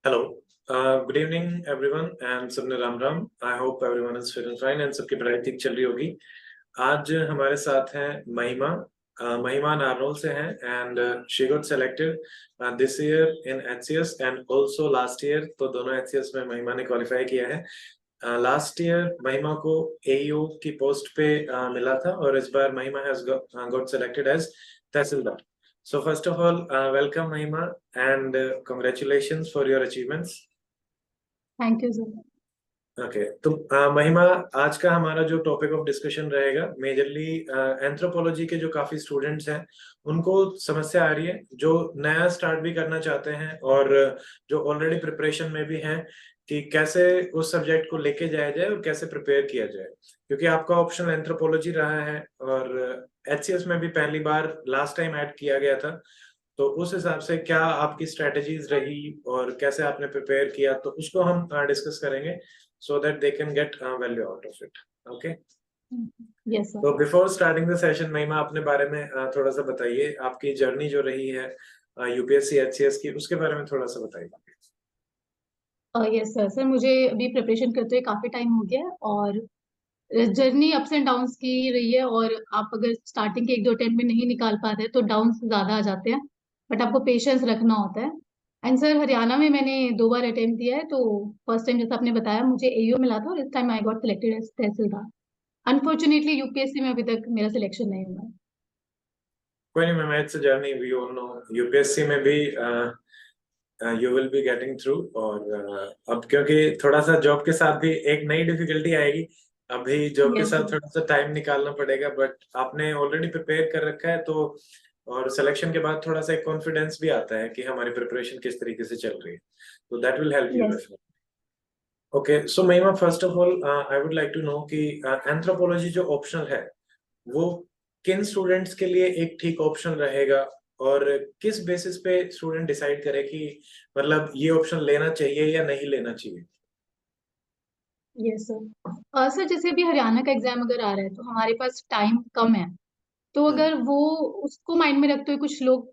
Hello. Good evening everyone and सबने Ram Ram. I hope everyone is feeling fine and सबकी पढ़ाई ठीक चल रही होगी. आज हमारे साथ हैं महिमा. महिमा नारनौल से हैं and she got selected this year in HCS and also last year. तो दोनों HCS में महिमा ने qualify किया है. लास्ट ईयर महिमा को AEO की पोस्ट पे मिला था और इस बार महिमा has got selected as tehsildar. So first of all, welcome Mahima and congratulations for your achievements. Thank you sir. Okay, तो महिमा आज का हमारा जो टॉपिक ऑफ डिस्कशन रहेगा मेजरली एंथ्रोपोलॉजी के जो काफी स्टूडेंट्स हैं उनको समस्या आ रही है, जो नया स्टार्ट भी करना चाहते हैं और जो ऑलरेडी प्रिपरेशन में भी हैं कि कैसे उस सब्जेक्ट को लेके जाया जाए और कैसे प्रिपेयर किया जाए, क्योंकि आपका ऑप्शन एंथ्रोपोलॉजी रहा है और HCS में भी पहली बार लास्ट टाइम ऐड किया गया था. तो उस हिसाब से क्या आपकी स्ट्रेटजीज रही और कैसे आपने प्रिपेयर किया, तो उसको हम डिस्कस करेंगे so that they can get value out of it. Okay? Yes sir. तो बिफोर स्टार्टिंग द सेशन महिमा अपने बारे में थोड़ा सा बताइए, आपकी जर्नी जो रही है UPSC HCS की, उसके बारे में थोड़ा सा बताइए. यस सर सर मुझे अभी प्रिपरेशन करते हुए काफी टाइम हो गया है और जर्नी अप्स एंड डाउन्स की रही है। और आप अगर स्टार्टिंग के एक दो अटेम्प्ट में नहीं निकाल पाते तो डाउन्स ज्यादा आ जाते हैं, बट आपको पेशेंस रखना होता है। एंड सर हरियाणा में मैंने 2 बार अटेम्प्ट दिया है। तो फर्स्ट टाइम जैसा आपने बताया मुझे AEO मिला था और इस time I got selected as tehsildar. Unfortunately UPSC में अभी तक मेरा सिलेक्शन नहीं हुआ। कोई नहीं ma'am, it's a journey, we all know. UPSC में भी you will be getting through. और अब क्योंकि थोड़ा सा जॉब के साथ भी एक नई डिफिकल्टी आएगी, अभी जॉब के यस साथ सर। थोड़ा सा टाइम निकालना पड़ेगा, बट आपने ऑलरेडी प्रिपेयर कर रखा है. तो और सिलेक्शन के बाद थोड़ा सा एक कॉन्फिडेंस भी आता है कि हमारी प्रिपरेशन किस तरीके से चल रही है, तो that will help you yes definitely. Okay, so Mahima, first of all I would like to know कि एंथ्रोपोलॉजी जो ऑप्शनल है वो किन स्टूडेंट्स के लिए एक ठीक ऑप्शन रहेगा और किस बेसिस पे स्टूडेंट डिसाइड करे कि मतलब ये ऑप्शन लेना चाहिए या नहीं लेना चाहिए. Yes sir. सर जैसे अभी हरियाणा का एग्जाम अगर आ रहा है तो हमारे पास टाइम कम है। तो हम्म. अगर वो उसको माइंड में रखते हुए कुछ लोग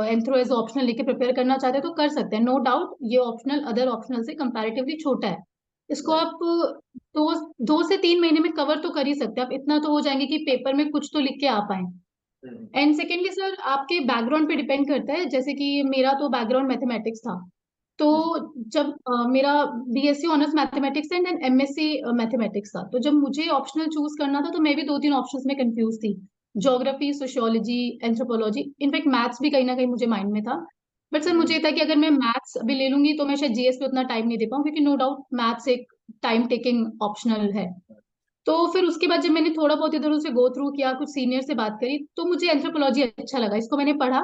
एंथ्रो एज ऑप्शनल लेके प्रिपेयर करना चाहते हैं तो कर सकते हैं। नो डाउट ये ऑप्शनल अदर ऑप्शनल से कंपैरेटिवली छोटा है। इसको Right. आप 2 से 3 महीने में कवर तो कर ही सकते हैं। आप इतना तो हो जाएंगे कि पेपर में कुछ तो लिख के आ पाए। हम्म. एंड सेकेंडली सर आपके बैकग्राउंड पे डिपेंड करता है। जैसे कि मेरा तो बैकग्राउंड मैथमेटिक्स था। तो हम्म. जब मेरा BSc honours mathematics and MSc mathematics था, तो जब मुझे ऑप्शनल चूज करना था तो मैं भी 2-3 ऑप्शंस में कंफ्यूज थी। Geography, sociology, anthropology, in fact maths भी कहीं ना कहीं मुझे माइंड में था। बट सर मुझे हम्म. ये था कि अगर मैं मैथ्स अभी ले लूंगी तो मैं शायद GS पे उतना टाइम नहीं दे पाऊँ, क्योंकि नो डाउट मैथ्स एक टाइम टेकिंग ऑप्शनल है। तो फिर उसके बाद जब मैंने थोड़ा बहुत इधर उसे गो थ्रू किया, कुछ सीनियर से बात करी, तो मुझे एंथ्रोपोलॉजी अच्छा लगा। इसको मैंने पढ़ा,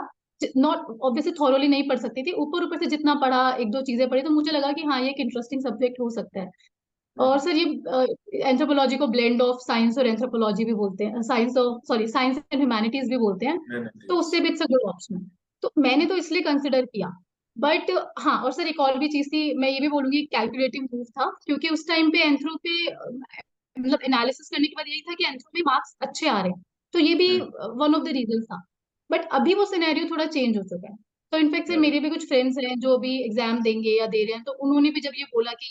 नॉट ऑब्वियसली थॉरोली नहीं पढ़ सकती थी, ऊपर ऊपर से जितना पढ़ा, एक दो चीजें पढ़ी, तो मुझे लगा कि हाँ ये एक इंटरेस्टिंग सब्जेक्ट हो सकता है। और सर ये एंथ्रोपोलॉजी को ब्लेंड ऑफ साइंस और एंथ्रोपोलॉजी भी बोलते हैं, science of sorry science and humanities भी बोलते हैं। तो Humanities. उससे भी इट्स अ गुड ऑप्शन। तो मैंने तो इसलिए कंसिडर किया। बट हाँ, और सर एक और भी चीज थी, मैं ये भी बोलूंगी कैलकुलेटिव मूव था, क्योंकि उस टाइम पे एंथ्रो पे मतलब एनालिसिस करने के बाद यही था कि एंथ्रो में मार्क्स अच्छे आ रहे हैं। तो ये भी हम्म. वन ऑफ द रीजन था। बट अभी वो सिनेरियो थोड़ा चेंज हो चुका है। तो इनफैक्ट सर Right. मेरे भी कुछ फ्रेंड्स हैं जो अभी एग्जाम देंगे या दे रहे हैं, तो उन्होंने भी जब ये बोला कि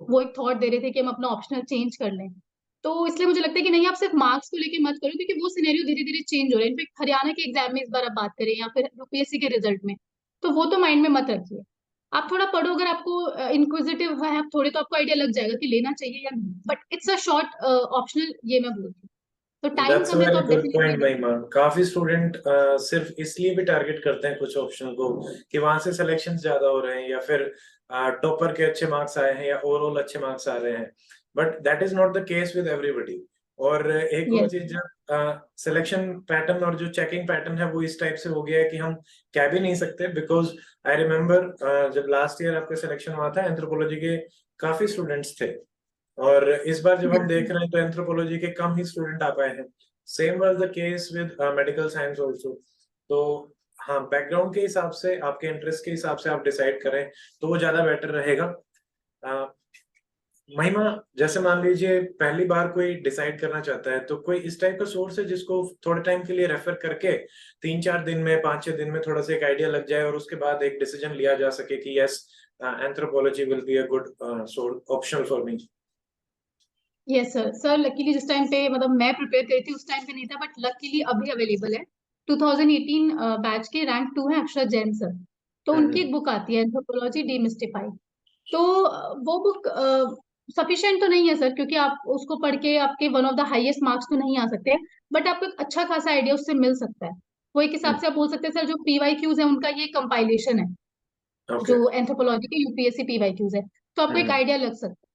वो एक थॉट दे रहे थे कि हम अपना ऑप्शनल चेंज कर लें, तो इसलिए मुझे लगता है कि नहीं, आप सिर्फ मार्क्स को लेके मत करो, क्योंकि वो सिनेरियो धीरे धीरे चेंज हो रहा है। इनफैक्ट हरियाणा के एग्जाम में इस बार आप बात करें या फिर UPSC के रिजल्ट में, तो वो तो माइंड में मत रखिए। आप थोड़ा पढ़ो, अगर आपको इंक्विजिटिव है आप थोड़े, तो आपको आइडिया लग जाएगा कि लेना चाहिए या नहीं। But it's a short optional, ये मैं बोलती हूँ। तो टाइम दैट्स अ कम है तो वेरी आप गुड पॉइंट डेफिनेटली। महिमा. काफी स्टूडेंट सिर्फ इसलिए भी टारगेट करते हैं कुछ ऑप्शन को कि वहां से सिलेक्शन ज्यादा हो रहे हैं या फिर टॉपर के अच्छे मार्क्स आए हैं या ओवरऑल अच्छे मार्क्स आ रहे हैं, but that is not the case with everybody. और एक और यस। चीज, जब सिलेक्शन पैटर्न और जो चेकिंग पैटर्न है वो इस टाइप से हो गया है कि हम कह भी नहीं सकते, बिकॉज आई रिमेम्बर जब लास्ट ईयर आपका सिलेक्शन हुआ था एंथ्रोपोलॉजी के काफी स्टूडेंट्स थे और इस बार जब हम यस। देख रहे हैं तो एंथ्रोपोलॉजी के कम ही स्टूडेंट आ पाए हैं. Same was the case with medical science also. तो हाँ, बैकग्राउंड के हिसाब से, आपके इंटरेस्ट के हिसाब से आप डिसाइड करें तो वो ज्यादा बेटर रहेगा. महिमा, जैसे मान लीजिए पहली बार कोई डिसाइड करना चाहता है, तो कोई इस टाइप का सोर्स है जिसको थोड़े टाइम के लिए रेफर करके 3-4 दिन में, 5-6 दिन में थोड़ा सा एक आइडिया लग जाए और उसके बाद एक डिसीजन लिया जा सके कि yes, anthropology will be a good option for me? Yes sir. Sir luckily जिस टाइम पे मतलब मैं प्रिपेयर करी थी उस टाइम पे नहीं था, बट लकीली अभी अवेलेबल है। 2018 बैच के रैंक 2 है अक्षर जैन सर। तो उनकी हम्म। एक बुक आती है एंथ्रोपोलॉजी डीमिस्टिफाइड। तो वो बुक सफिशिएंट तो नहीं है सर, क्योंकि आप उसको पढ़ के आपके one of the highest marks तो नहीं आ सकते, बट आपको एक अच्छा खासा आइडिया उससे मिल सकता है। वो एक हिसाब से आप बोल सकते हैं सर, जो पीवाईक्यूज है उनका ये कंपाइलेशन है, जो ओके। एंथ्रोपोलॉजी के यूपीएससी पीवाईक्यूज है। तो आपको एक हम्म। आइडिया लग सकता है।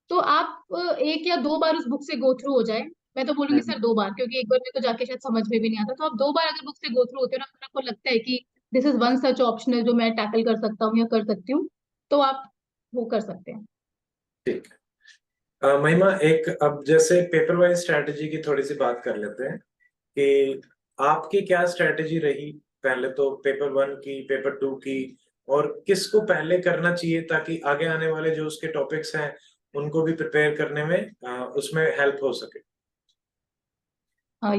तो आप एक या दो बार उस बुक से गो थ्रू हो जाए। मैं तो बोलूंगी हम्म। सर 2 बार, क्योंकि एक बार में तो जाके शायद समझ में भी नहीं आता। तो आप 2 बार अगर बुक से गो थ्रू होते हो ना, अगर आपको लगता है कि this is one such optional जो मैं टैकल कर सकता हूँ या कर सकती हूँ, तो आप वो कर सकते हैं। ठीक है। महिमा, एक अब जैसे पेपर वाइज स्ट्रेटेजी की थोड़ी सी बात कर लेते हैं कि आपकी क्या स्ट्रेटेजी रही, पहले तो पेपर 1 की, पेपर 2 की, और किसको पहले करना चाहिए ताकि आगे आने वाले जो उसके टॉपिक्स हैं उनको भी प्रिपेयर करने में उसमें हेल्प हो सके?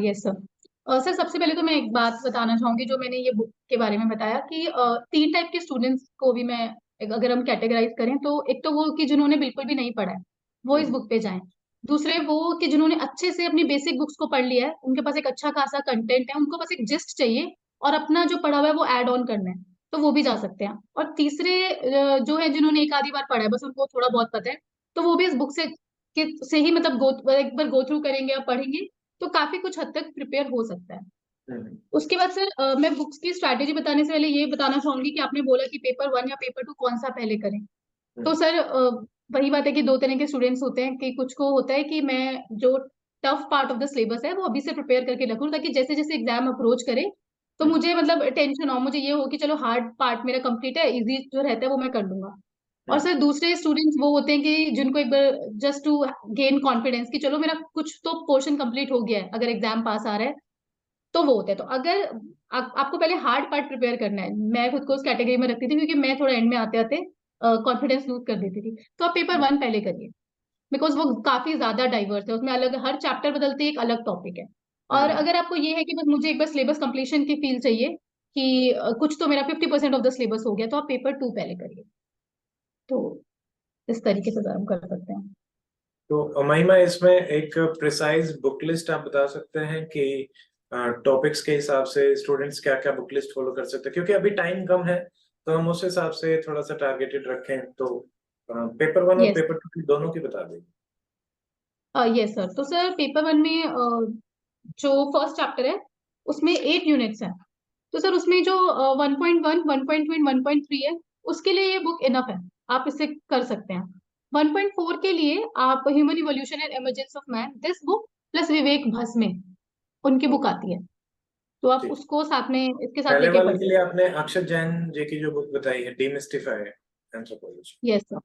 Yes sir. सर सबसे पहले तो मैं एक बात बताना चाहूंगी, जो मैंने ये बुक के बारे में बताया कि 3 टाइप के स्टूडेंट्स को भी मैं अगर हम कैटेगराइज करें, तो एक तो वो कि जिन्होंने बिल्कुल भी नहीं पढ़ा है, वो इस हम्म। बुक पे जाएं। दूसरे वो कि जिन्होंने अच्छे से अपनी बेसिक बुक्स को पढ़ लिया है, उनके पास एक अच्छा खासा कंटेंट है, उनको बस एक जिस्ट चाहिए और अपना जो पढ़ा हुआ है वो ऐड ऑन करना है, तो वो भी जा सकते हैं। और तीसरे जो है जिन्होंने एक आधी बार पढ़ा है, बस उनको थोड़ा बहुत पता है, तो वो भी इस बुक से ही मतलब एक बार गो थ्रू करेंगे या पढ़ेंगे, तो काफी कुछ हद तक प्रिपेयर हो सकता है। हम्म। उसके बाद सर मैं बुक्स की स्ट्रैटेजी बताने से पहले ये बताना चाहूंगी कि आपने बोला कि पेपर 1 या पेपर 2 कौन सा पहले करें। तो हम्म। सर वही बात है कि 2 तरह के स्टूडेंट्स होते हैं, कि कुछ को होता है कि मैं जो tough part of the syllabus है वो अभी से प्रिपेयर करके रखूं, ताकि जैसे जैसे एग्जाम अप्रोच करे तो हम्म। मुझे मतलब टेंशन हो, मुझे ये हो कि चलो हार्ड पार्ट मेरा कंप्लीट है, इजी जो रहता है वो मैं कर लूंगा। और हम्म। सर दूसरे स्टूडेंट्स वो होते हैं कि जिनको एक बार जस्ट टू गेन कॉन्फिडेंस कि चलो मेरा कुछ तो पोर्शन कंप्लीट हो गया है अगर एग्जाम पास आ रहा है, तो वो होते हैं। तो अगर आपको पहले हार्ड पार्ट प्रिपेयर करना है, मैं खुद को उस कैटेगरी में रखती थी क्योंकि मैं थोड़ा एंड में आते आते कॉन्फिडेंस लूज कर देती थी, तो आप पेपर 1 पहले करिए, बिकॉज वो काफी ज्यादा डाइवर्स है, उसमें अलग हर चैप्टर बदलते एक अलग टॉपिक है। और हम्म। अगर आपको ये है कि बस मुझे एक बार सिलेबस कंप्लीशन की फील चाहिए कि कुछ तो मेरा 50% ऑफ द सिलेबस हो गया, तो आप पेपर 2 पहले करिए। तो इस तरीके से हम कर सकते हैं। तो महिमा, इसमें एक प्रिसाइज बुक लिस्ट आप बता सकते हैं कि टॉपिक्स के हिसाब से स्टूडेंट्स क्या क्या बुक लिस्ट फॉलो कर सकते हैं, क्योंकि अभी टाइम कम है, तो हम उस हिसाब से थोड़ा सा टारगेटेड रखें, तो पेपर 1 और यस। पेपर 2 की दोनों की बता दें। Yes sir. तो सर पेपर 1 में जो फर्स्ट चैप्टर है उसमें 8 यूनिट्स हैं। तो सर उसमें जो 1.1, 1.2 एंड 1.3 है, उसके लिए ये बुक इनफ है, आप इसे कर सकते हैं। 1.4 के लिए आप human evolution and emergence of man, this book plus Vivek Bhasme, उनकी बुक ओके। आती है, तो आप ठीक। उसको साथ में इसके साथ पहले लेके वाले के पढ़िए। लिए आपने अक्षर जैन जी की जो बुक बताई है, डीमिस्टिफाई एंथ्रोपोलॉजी। Yes sir.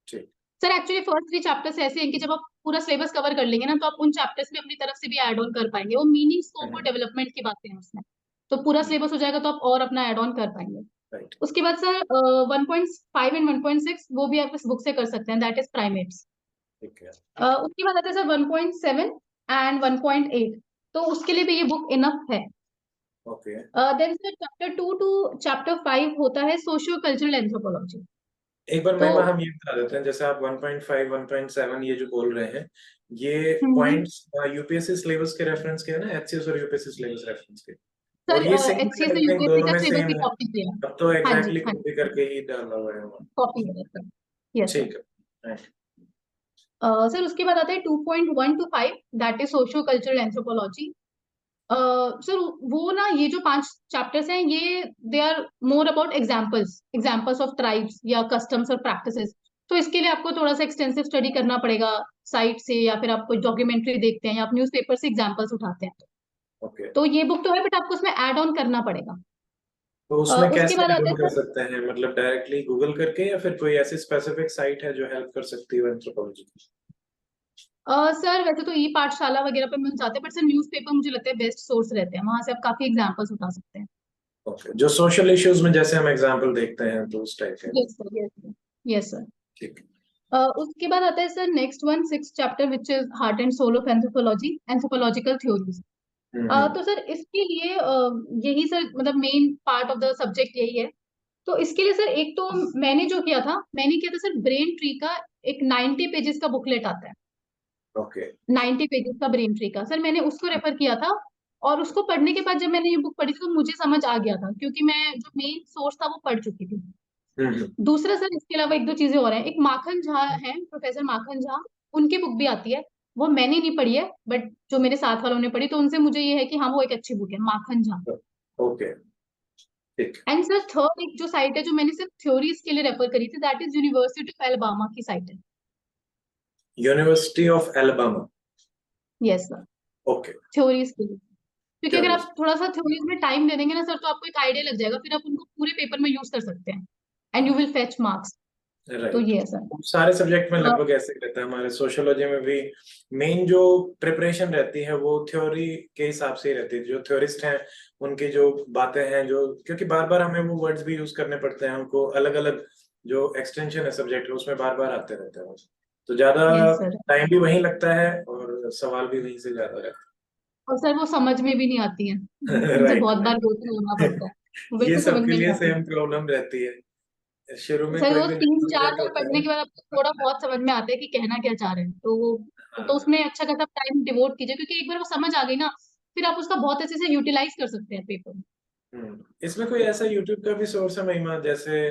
ठीक। सर एक्चुअली फर्स्ट 3 चैप्टर्स ऐसे हैं कि जब आप पूरा सिलेबस कवर कर लेंगे ना, तो आप उन चैप्टर्स में अपनी तरफ से भी ऐड ऑन कर पाएंगे, वो मीनिंग स्कोप और हम्म। डेवलपमेंट की बातें हैं उसमें। तो पूरा सिलेबस हो जाएगा तो आप और अपना ऐड ऑन कर पाएंगे। राइट। उसके बाद सर 1.5 एंड 1.6 वो भी आप इस बुक से कर सकते हैं, दैट इज प्राइमेट्स। ठीक है। उसके बाद आता है सर 1.7 एंड 1.8, तो उसके लिए भी ये बुक इनफ है। Okay. Then sir chapter 2 to chapter 5 होता है सोशियो कल्चरल एंथ्रोपोलॉजी। एक बार तो महिमा हम ये बता देते हैं, जैसे आप 1.5 1.7 ये जो बोल रहे हैं, ये हम्म, पॉइंट्स यूपीएससी सिलेबस के रेफरेंस के है ना, एचसीएस और यूपीएससी सिलेबस रेफरेंस के? सर और ये सेम एचसीएस है, से आई थिंक यूपीएससी दोनों का में सिलेबस सेम की है। कॉपी किया है। अब तो हाँ जी, एग्जैक्टली हाँ जी, कॉपी करके ही डाला हुआ है वहाँ। कॉपी है सर। Yes sir. ठीक है। सर उसके बाद आता है 2.1 to 5, that is socio cultural anthropology. Sir वो ना ये जो 5 चैप्टर्स हैं, ये they are more about examples examples of tribes या कस्टम्स और प्रैक्टिसेस। तो इसके लिए आपको थोड़ा सा एक्सटेंसिव स्टडी करना पड़ेगा साइट से, या फिर आप कोई डॉक्यूमेंट्री देखते हैं या आप न्यूज़पेपर से एग्जाम्पल्स उठाते हैं। ओके। तो ये बुक तो है, बट आपको उसमें ऐड ऑन करना पड़ेगा। तो उसमें उसके कैसे बाद आता ऐड है कर सर सकते हैं, मतलब डायरेक्टली गूगल करके, या फिर कोई ऐसी स्पेसिफिक साइट है जो हेल्प कर सकती है एंथ्रोपोलॉजी की? सर वैसे तो ई पाठशाला वगैरह पे मिल जाते हैं, बट सर न्यूज़पेपर मुझे लगता है बेस्ट सोर्स रहते हैं, वहां से आप काफी एग्जाम्पल्स उठा सकते हैं। ओके, जो सोशल इश्यूज में जैसे हम एग्जाम्पल देखते हैं, तो उस टाइप के। Yes sir, yes sir, yes sir. ठीक है। उसके बाद आता है sir next one 6th chapter which is heart and soul of anthropology, anthropological theories. Hmm. तो सर इसके लिए यही सर मतलब main part of the subject यही है। तो इसके लिए सर एक तो मैंने किया था सर ब्रेन ट्री का एक 90 पेजेस का बुकलेट आता है। ओके। 90 पेजेस का ब्रेन ट्री का सर मैंने उसको रेफर किया था। और उसको पढ़ने के बाद जब मैंने ये बुक पढ़ी थी तो मुझे समझ आ गया था, क्योंकि मैं जो मेन सोर्स था वो पढ़ चुकी थी। हम्म। दूसरा सर इसके अलावा एक दो चीजें और हैं। एक माखन झा है, प्रोफेसर माखन झा, उनकी बुक भी आती है। वो मैंने नहीं पढ़ी है, बट जो मेरे साथ वालों ने पढ़ी तो उनसे मुझे ये है कि हाँ वो एक अच्छी बुक है, माखन झा। ओके। ठीक। एंड सर थर्ड एक जो साइट है जो मैंने सिर्फ थ्योरीज के लिए रेफर करी थी, that is university of Alabama की साइट है। University of Alabama. Yes sir, okay. Theories के लिए। क्योंकि अगर थ्योरीज। आप थोड़ा सा थ्योरीज में टाइम दे देंगे ना सर, तो आपको एक आइडिया लग जाएगा, फिर आप उनको पूरे पेपर में यूज कर सकते हैं and you will fetch marks. तो राइट। ये है सर। सारे सब्जेक्ट में लगभग ऐसे ही रहता है, हमारे सोशियोलॉजी में भी मेन जो प्रिपरेशन रहती है वो थ्योरी के हिसाब से ही रहती है। जो थ्योरिस्ट हैं उनकी जो बातें हैं, जो क्योंकि बार बार हमें वो वर्ड्स भी यूज करने पड़ते हैं, हमको अलग अलग जो एक्सटेंशन है सब्जेक्ट है उसमें बार बार आते रहते हैं, तो ज्यादा यस सर। टाइम भी वहीं लगता है और सवाल भी वहीं से ज्यादा रहता और सर वो समझ में भी नहीं आती है, है। उनसे राइट बहुत बार गो थ्रू होना राइट। पड़ता है, वो ये बिल्कुल समझ सबके में नहीं लिए आती। सेम प्रॉब्लम रहती है, शुरू में सर कोई वो भी नया तीन चार सब्जेक्ट बार होता पढ़ने है। के बाद आपको थोड़ा बहुत समझ में आता है कि कहना क्या चाह रहे हैं, तो हाँ। उसमें अच्छा खासा टाइम डिवोट कीजिए, क्योंकि एक बार वो समझ आ गई ना, फिर आप उसका बहुत अच्छे से यूटिलाइज कर सकते हैं पेपर में। इसमें कोई ऐसा यूट्यूब का भी सोर्स है महिमा, जैसे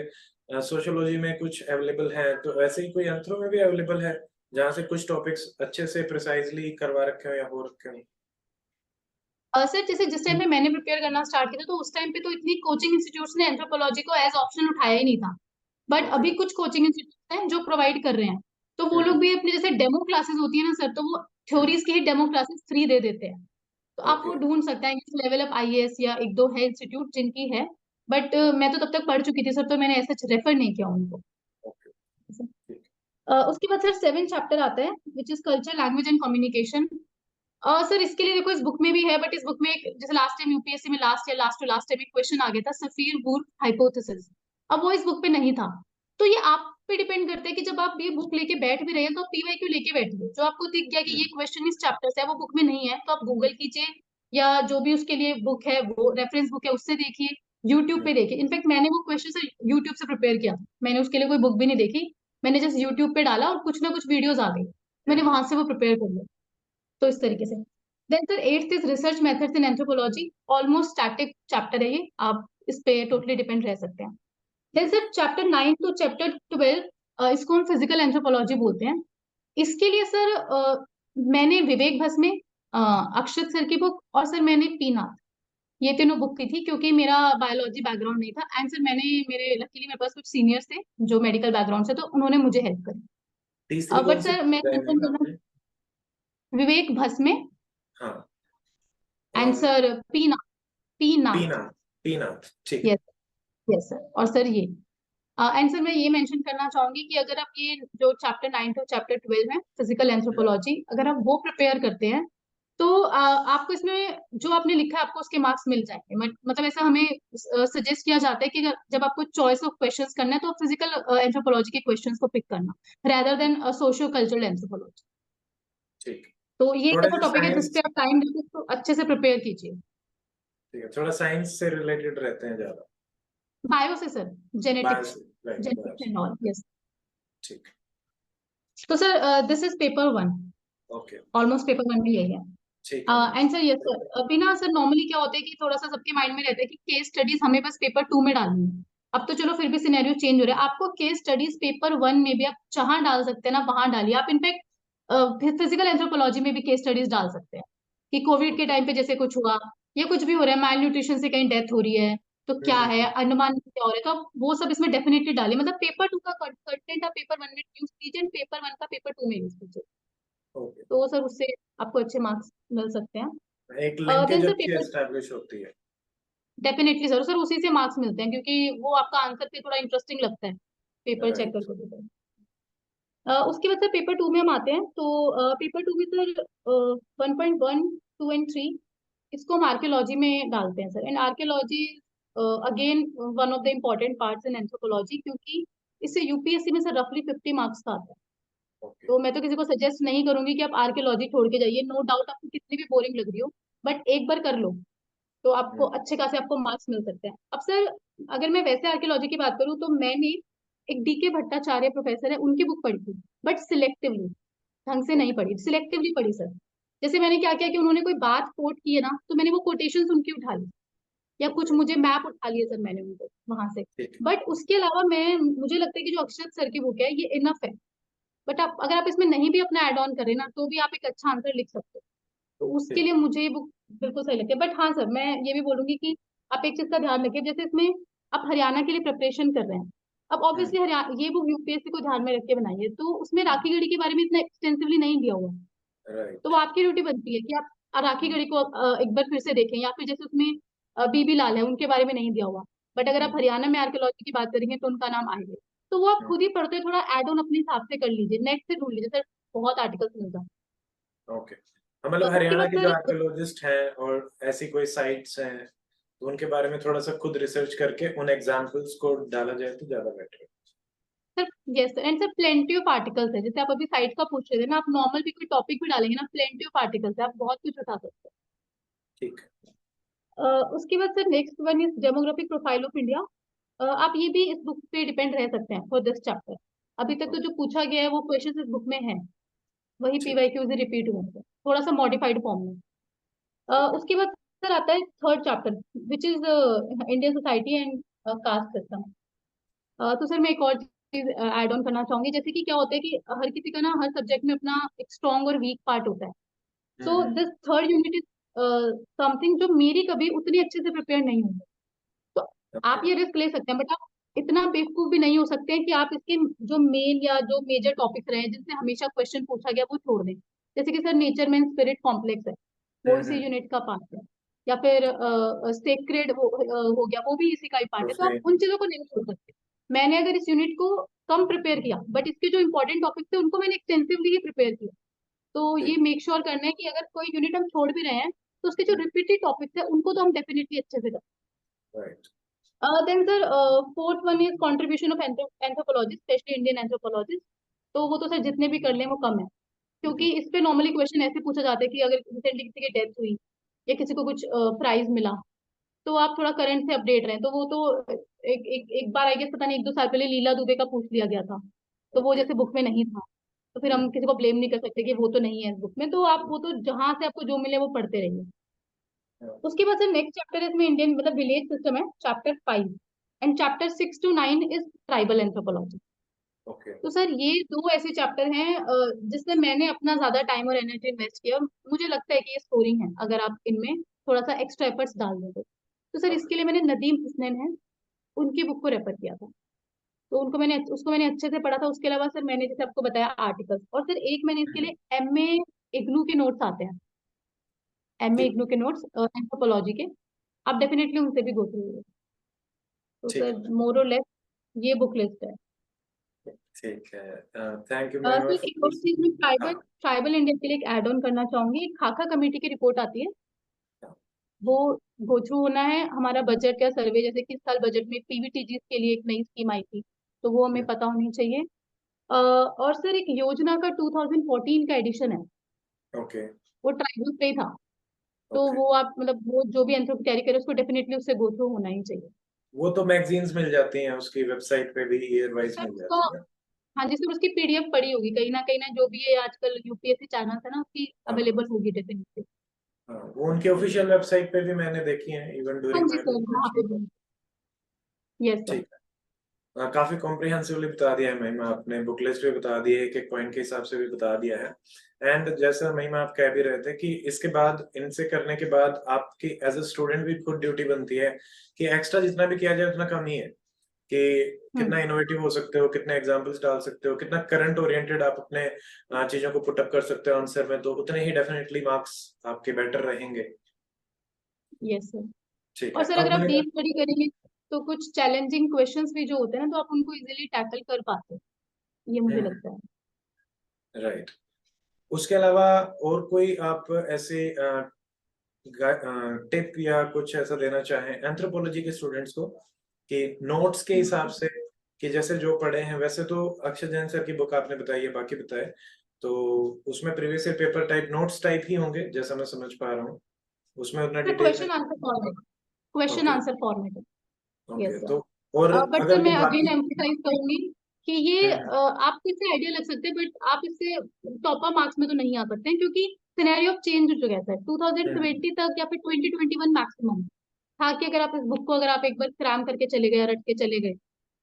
सोशियोलॉजी में कुछ अवेलेबल है तो वैसे ही कोई एंथ्रो में भी अवेलेबल है, जहाँ से कुछ टॉपिक्स अच्छे से प्रिसाइजली करवा रखे हो या हो रखे हो? सर जैसे जिस टाइम पे मैंने प्रिपेयर करना स्टार्ट किया था, तो उस टाइम पे तो इतनी कोचिंग इंस्टीट्यूट्स ने एंथ्रोपोलॉजी को एज ऑप्शन उठाया ही नहीं था। But okay. अभी कुछ कोचिंग इंस्टीट्यूट हैं जो प्रोवाइड कर रहे हैं, तो वो लोग हम्म। भी अपने जैसे डेमो क्लासेस होती है ना सर, तो वो थ्योरीज की ही डेमो क्लासेस फ्री दे देते हैं। तो आप वो ओके। ढूंढ सकते हैं, जैसे लेवल अप आईएएस या एक दो है इंस्टीट्यूट जिनकी है। बट मैं तो तब तक पढ़ चुकी थी सर, तो मैंने ऐसा रेफर नहीं किया उनको। ओके। ठीक। उसके बाद सर 7 चैप्टर आता है which is culture, language and communication. Sir इसके लिए देखो इस बुक में भी है, बट इस बुक में जैसे लास्ट टाइम यूपीएससी में लास्ट टाइम एक क्वेश्चन आ गया था, सफीर वुर्फ हाइपोथेसिस। अब वो इस बुक पे नहीं था। तो ये आप पे डिपेंड करता है कि जब आप ये बुक लेके बैठ भी रहे हैं तो आप पीवाईक्यू लेके बैठिए। जो आपको दिख गया कि ये हम्म। क्वेश्चन इस चैप्टर से है, वो बुक में नहीं है, तो आप गूगल कीजिए, या जो भी उसके लिए बुक है वो रेफरेंस बुक है उससे देखिए, यूट्यूब पे देखिए। इनफैक्ट मैंने वो क्वेश्चन से यूट्यूब से प्रिपेयर किया था, मैंने उसके लिए कोई बुक भी नहीं देखी। मैंने जस्ट यूट्यूब पे डाला और कुछ ना कुछ वीडियोज आ गई, मैंने हम्म। वहां से वो प्रिपेयर कर लिया। तो इस तरीके से। Then sir 8th is research methods in anthropology. Almost static chapter है ये, आप इस पे टोटली डिपेंड रह सकते हैं। Then sir chapter 9 to chapter 12, इसको हम फिजिकल एंथ्रोपोलॉजी बोलते हैं। इसके लिए सर मैंने विवेक भस्मे, अक्षत सर की बुक, और सर मैंने पीनाथ, ये तीनों बुक की थी, क्योंकि मेरा बायोलॉजी बैकग्राउंड नहीं था। एंड सर मैंने मेरे लकीली मेरे पास कुछ सीनियर्स थे जो मेडिकल बैकग्राउंड से, तो उन्होंने मुझे हेल्प करी। तीसरी कौन बट सी सर मैं बताई कंफर्म मैम करना, आपने? विवेक भस्मे हाँ। एंड और सर पीनाथ, पीनाथ। पीनाथ। पीनाथ, ठीक। Yes, yes sir. और सर ये एंड सर मैं ये मेंशन करना चाहूंगी कि अगर आप ये जो चैप्टर 9 टू चैप्टर 12 है फिजिकल एंथ्रोपोलॉजी, अगर आप वो प्रिपेयर करते हैं तो आपको इसमें जो आपने लिखा है आपको उसके मार्क्स मिल जाएंगे। मतलब ऐसा हमें सजेस्ट किया जाता है कि जब आपको चॉइस ऑफ क्वेश्चंस करना है तो आप फिजिकल एंथ्रोपोलॉजी के क्वेश्चंस को पिक करना, rather than socio cultural anthropology. ठीक। तो ये एक थोड़ा ऐसा सा टॉपिक है जिस पे साइंस। आप टाइम देते तो अच्छे से प्रिपेयर कीजिए। ठीक है, थोड़ा साइंस से रिलेटेड रहते हैं ज्यादा। बायो से सर, बायो जेनेटिक्स, से, राइट, बायो जेनेटिक्स से। And all, yes. ठीक। तो sir this is paper 1, okay. Almost paper 1 भी यही है। ठीक है ma'am. And sir yes sir, अभी ना सर नॉर्मली क्या होता है कि थोड़ा सा सबके माइंड में रहता है कि केस स्टडीज हमें बस पेपर 2 में डालनी है। अब तो चलो फिर भी सिनेरियो चेंज हो रहा है, आपको केस स्टडीज पेपर 1 में भी आप जहां डाल सकते हैं ना वहां डालिए। आप इनफैक्ट फिजिकल एंथ्रोपोलॉजी में भी केस स्टडीज डाल सकते हैं कि कोविड के ओके। टाइम पे जैसे कुछ हुआ, या कुछ भी हो रहा है, माल न्यूट्रिशन से कहीं डेथ हो रही है, तो क्या है, हम्म। अंडमान में क्या हो रहा है, तो आप वो सब इसमें डेफिनेटली डालिए। मतलब पेपर 2 का कंटेंट आप पेपर 1 में यूज कीजिए, पेपर 1 का पेपर 2 में यूज कीजिए, ओके। तो सर उससे आपको अच्छे मार्क्स मिल सकते हैं। एक लिंकेज देन सर अच्छी पेपर, एस्टेब्लिश होती है। डेफिनेटली सर, सर उसी से मार्क्स मिलते हैं, क्योंकि वो आपका आंसर पे थोड़ा इंटरेस्टिंग लगता है पेपर चेक राइट। करके तो। उसके बाद सर पेपर 2 में हम आते हैं, तो पेपर 2 में सर 1.1, 2 एंड 3 इसको हम आर्कियोलॉजी में डालते हैं sir. And archaeology again one of the important parts in anthropology, क्योंकि इससे यूपीएससी में सर रफली 50 मार्क्स का आता है। ओके। तो मैं तो किसी को सजेस्ट नहीं करूंगी कि आप आर्कियोलॉजी छोड़ के जाइए, नो डाउट आपको कितनी भी बोरिंग लग रही हो, बट एक बार कर लो तो आपको हम्म। अच्छे खासे आपको मार्क्स मिल सकते हैं। अब सर अगर मैं वैसे आर्कियोलॉजी की बात करूँ तो मैंने एक डीके भट्टाचार्य प्रोफेसर है उनकी बुक पढ़ी थी, बट सिलेक्टिवली, ढंग से नहीं ओके। पढ़ी, सिलेक्टिवली पढ़ी सर। जैसे मैंने क्या किया कि उन्होंने कोई बात कोट की है ना, तो मैंने वो कोटेशन उनकी उठा ली, या कुछ ओके। मुझे मैप उठा लिए सर मैंने उनको वहां से। ठीक है। बट उसके अलावा मैं मुझे लगता है कि जो अक्षत सर की बुक है ये इनफ है। बट आप अगर आप इसमें नहीं भी अपना एड ऑन करें ना, तो भी आप एक अच्छा आंसर लिख सकते हो। तो उसके ठीक। लिए मुझे ये बुक बिल्कुल सही लगती है। बट हाँ सर, मैं ये भी बोलूंगी कि आप एक चीज का ध्यान रखिए, जैसे इसमें आप हरियाणा के लिए प्रिपरेशन कर रहे हैं, अब हम्म। ऑब्वियसली हरियाणा ये बुक यूपीएससी को ध्यान में रख के बनाइए, तो उसमें हम्म। राखी गढ़ी के बारे में इतना एक्सटेंसिवली नहीं दिया हुआ है। तो राइट। वो आपकी ड्यूटी बनती है कि आप राखी हम्म। गढ़ी को एक बार फिर से देखें, या फिर जैसे उसमें बीबी लाल है उनके बारे में नहीं दिया हुआ, बट अगर आप हम्म। हरियाणा में आर्कियोलॉजी की बात करेंगे तो उनका नाम आएगा। तो वो आप हम्म। खुद ही पढ़ते हुए थोड़ा एड ऑन अपने हिसाब से कर लीजिए, नेट से ढूंढ लीजिए सर, बहुत आर्टिकल्स मिलता है। ओके। हाँ, मतलब उसके हरियाणा बाद के जो सर आर्कियोलॉजिस्ट हैं और ऐसी कोई साइट्स हैं, तो उनके बारे में थोड़ा सा खुद रिसर्च करके उन एग्जाम्पल्स को डाला जाए तो ज्यादा बेटर है। Sir yes sir, and sir plenty of articles है, जैसे आप अभी साइट का पूछ रहे थे ना, आप नॉर्मल भी कोई टॉपिक भी डालेंगे ना, प्लेंटी ऑफ आर्टिकल्स है, आप बहुत कुछ उठा सकते हैं। ठीक है। उसके बाद sir next one is demographic profile of India. आप ये भी इस बुक पे डिपेंड रह सकते हैं फॉर दिस चैप्टर। अभी तक तो ओके। जो पूछा गया है वो क्वेश्चन इस बुक में है, वही ठीक। पीवाईक्यूज रिपीट हुए हैं थोड़ा सा मॉडिफाइड फॉर्म में। ठीक है। उसके बाद सर आता है third chapter, which is Indian society and caste system. तो सर मैं एक और चीज ऐड ऑन करना चाहूंगी, जैसे कि क्या होता है कि हर किसी का ना हर सब्जेक्ट में अपना एक स्ट्रॉन्ग और वीक पार्ट होता है। So hmm. This third unit is something जो मेरी कभी उतनी अच्छे से प्रिपेयर नहीं हुई। तो आप ओके। ये रिस्क ले सकते हैं, बट आप इतना बेवकूफ भी नहीं हो सकते हैं कि आप इसके जो मेन या जो मेजर टॉपिक्स रहे हैं जिनसे हमेशा क्वेश्चन पूछा गया वो छोड़ दें। जैसे कि सर नेचर में स्पिरिट कॉम्प्लेक्स है, वो हम्म। इसी हम्म। यूनिट का पार्ट है। या फिर सेक्रेड हो गया, वो भी इसी का ही पार्ट है। तो आप प्रोफेन। उन चीजों को नहीं छोड़ सकते। मैंने अगर इस यूनिट को कम प्रिपेयर किया, बट इसके जो इंपॉर्टेंट टॉपिक थे उनको मैंने एक्सटेंसिवली ही प्रिपेयर किया। तो ये ठीक। मेक श्योर करना है कि अगर कोई यूनिट हम छोड़ भी रहे हैं, तो उसके जो हम्म। रिपीटेड टॉपिक्स है उनको तो हम डेफिनेटली अच्छे से करें। Right. Then sir fourth one is contribution of anthropology, specially Indian anthropologist. तो वो तो सर जितने भी कर लें वो कम है, हम्म। क्योंकि इस पे नॉर्मली क्वेश्चन ऐसे पूछा जाता है कि अगर रिसेंटली किसी की डेथ हुई या किसी को कुछ प्राइज मिला, तो आप थोड़ा करंट से अपडेट रहें। तो वो तो एक बार आई गेस पता नहीं 1-2 साल पहले लीला दुबे का पूछ लिया गया था, तो वो ओके। जैसे बुक में नहीं था, तो फिर हम्म। हम किसी को ब्लेम नहीं कर सकते कि वो तो नहीं है इस बुक में। तो आप वो तो जहां से आपको जो मिले वो पढ़ते रहिए। हाँ। उसके बाद सर नेक्स्ट चैप्टर इसमें इंडियन मतलब विलेज सिस्टम है, chapter 5, and chapter 6 to 9 is tribal anthropology. Okay. तो सर ये दो ऐसे चैप्टर हैं जिसमें मैंने अपना ज्यादा टाइम और एनर्जी इन्वेस्ट किया, और मुझे लगता है कि ये स्कोरिंग है अगर आप इनमें थोड़ा सा एक्स्ट्रा एफर्ट्स डाल दो तो सर ओके। इसके लिए मैंने नदीम हसनैन है उनकी बुक को रेफर किया था। तो उसको मैंने अच्छे से पढ़ा था। उसके अलावा सर मैंने जैसे आपको बताया आर्टिकल्स, और सर एक मैंने इसके हम्म। लिए एमए इग्नू के नोट्स आते हैं, एमए ठीक। इग्नू के नोट्स एंथ्रोपोलॉजी के, आप डेफिनेटली उनसे भी गो थ्रू। तो ठीक सर है। मोर और लेस ये बुक लिस्ट है। ठीक है। थैंक यू सर महिमा एक और फॉर। चीज मैं ट्राइबल हाँ। ट्राइबल इंडिया के लिए एक ऐड ऑन करना चाहूंगी, एक खाका कमेटी की रिपोर्ट आती है, हाँ। वो गो थ्रू होना है। हमारा बजट या सर्वे, जैसे कि इस साल बजट में पीवीटीजी के लिए एक नई स्कीम आई थी, तो वो हमें हम्म। पता होनी चाहिए। और सर एक योजना का 2014 का एडिशन है, ओके। वो ट्राइबल पे ही था। तो ओके। वो आप मतलब वो जो भी एंथ्रोप कैरी करे उसको डेफिनेटली उससे गो थ्रू होना ही चाहिए। वो तो मैगजीन्स मिल जाती हैं, उसकी वेबसाइट पे भी ईयर वाइज सर मिल उसका, जाती है। हाँ जी सर, उसकी पीडीएफ पड़ी होगी कहीं ना, जो भी है आजकल यूपीएससी चैनल है ना, उसकी हाँ। अवेलेबल होगी डेफिनेटली। हाँ, वो उनकी ऑफिशियल वेबसाइट पे भी मैंने देखी है, इवन हाँ ड्यूरिंग जी माय सर, वहाँ पे प्रिपरेशन। भी। Yes sir. ठीक है। काफी कॉम्प्रिहेंसिवली बता दिया है महिमा आपने, बुक लिस्ट भी बता दी है, एक एक पॉइंट के हिसाब से भी बता दिया है। एंड जैसा महिमा आप कह भी रहे थे कि इसके बाद इनसे करने के बाद आपकी एज अ स्टूडेंट भी खुद ड्यूटी बनती है कि एक्स्ट्रा जितना भी किया जाए उतना कम ही है, कि हम्म। कितना इनोवेटिव हो सकते हो, कितने एग्जांपल्स डाल सकते हो, कितना करंट ओरिएंटेड आप अपने चीजों को पुटअप कर सकते हो आंसर में, तो उतने ही डेफिनेटली मार्क्स आपके बेटर रहेंगे। Yes sir. ठीक और है। सर अब अगर आप मैं। डीप स्टडी करेंगे तो कुछ चैलेंजिंग क्वेश्चंस भी जो होते हैं ना, तो आप उनको इजीली टैकल कर पाते हैं, ये मुझे लगता है। राइट। उसके अलावा और कोई आप ऐसे टिप या कुछ ऐसा देना चाहें एंथ्रोपोलॉजी के स्टूडेंट्स को कि नोट्स के हिसाब हम्म। से कि जैसे जो पढ़े हैं वैसे तो अक्षय जैन सर की बुक आपने बताई है, बाकी बताए, तो उसमें previous year paper type notes type ही होंगे जैसा मैं समझ पा रहा हूँ, उसमें उतना डिटेल में। Question answer format, question okay. Answer format है। Okay, yes. तो और बट सर अगर मैं वो अगेन बाकी। एम्फसाइज करूंगी कि ये हम्म। आपको इससे आइडिया लग सकते हैं, बट आप इससे टॉपर मार्क्स में तो नहीं आ सकते हैं, क्योंकि सिनेरियो चेंज हो चुका है सर। हम्म। 2020 तक या फिर 2021 मैक्सिमम था कि अगर आप इस बुक को अगर आप एक बार क्रैम करके चले गए, रट के चले गए,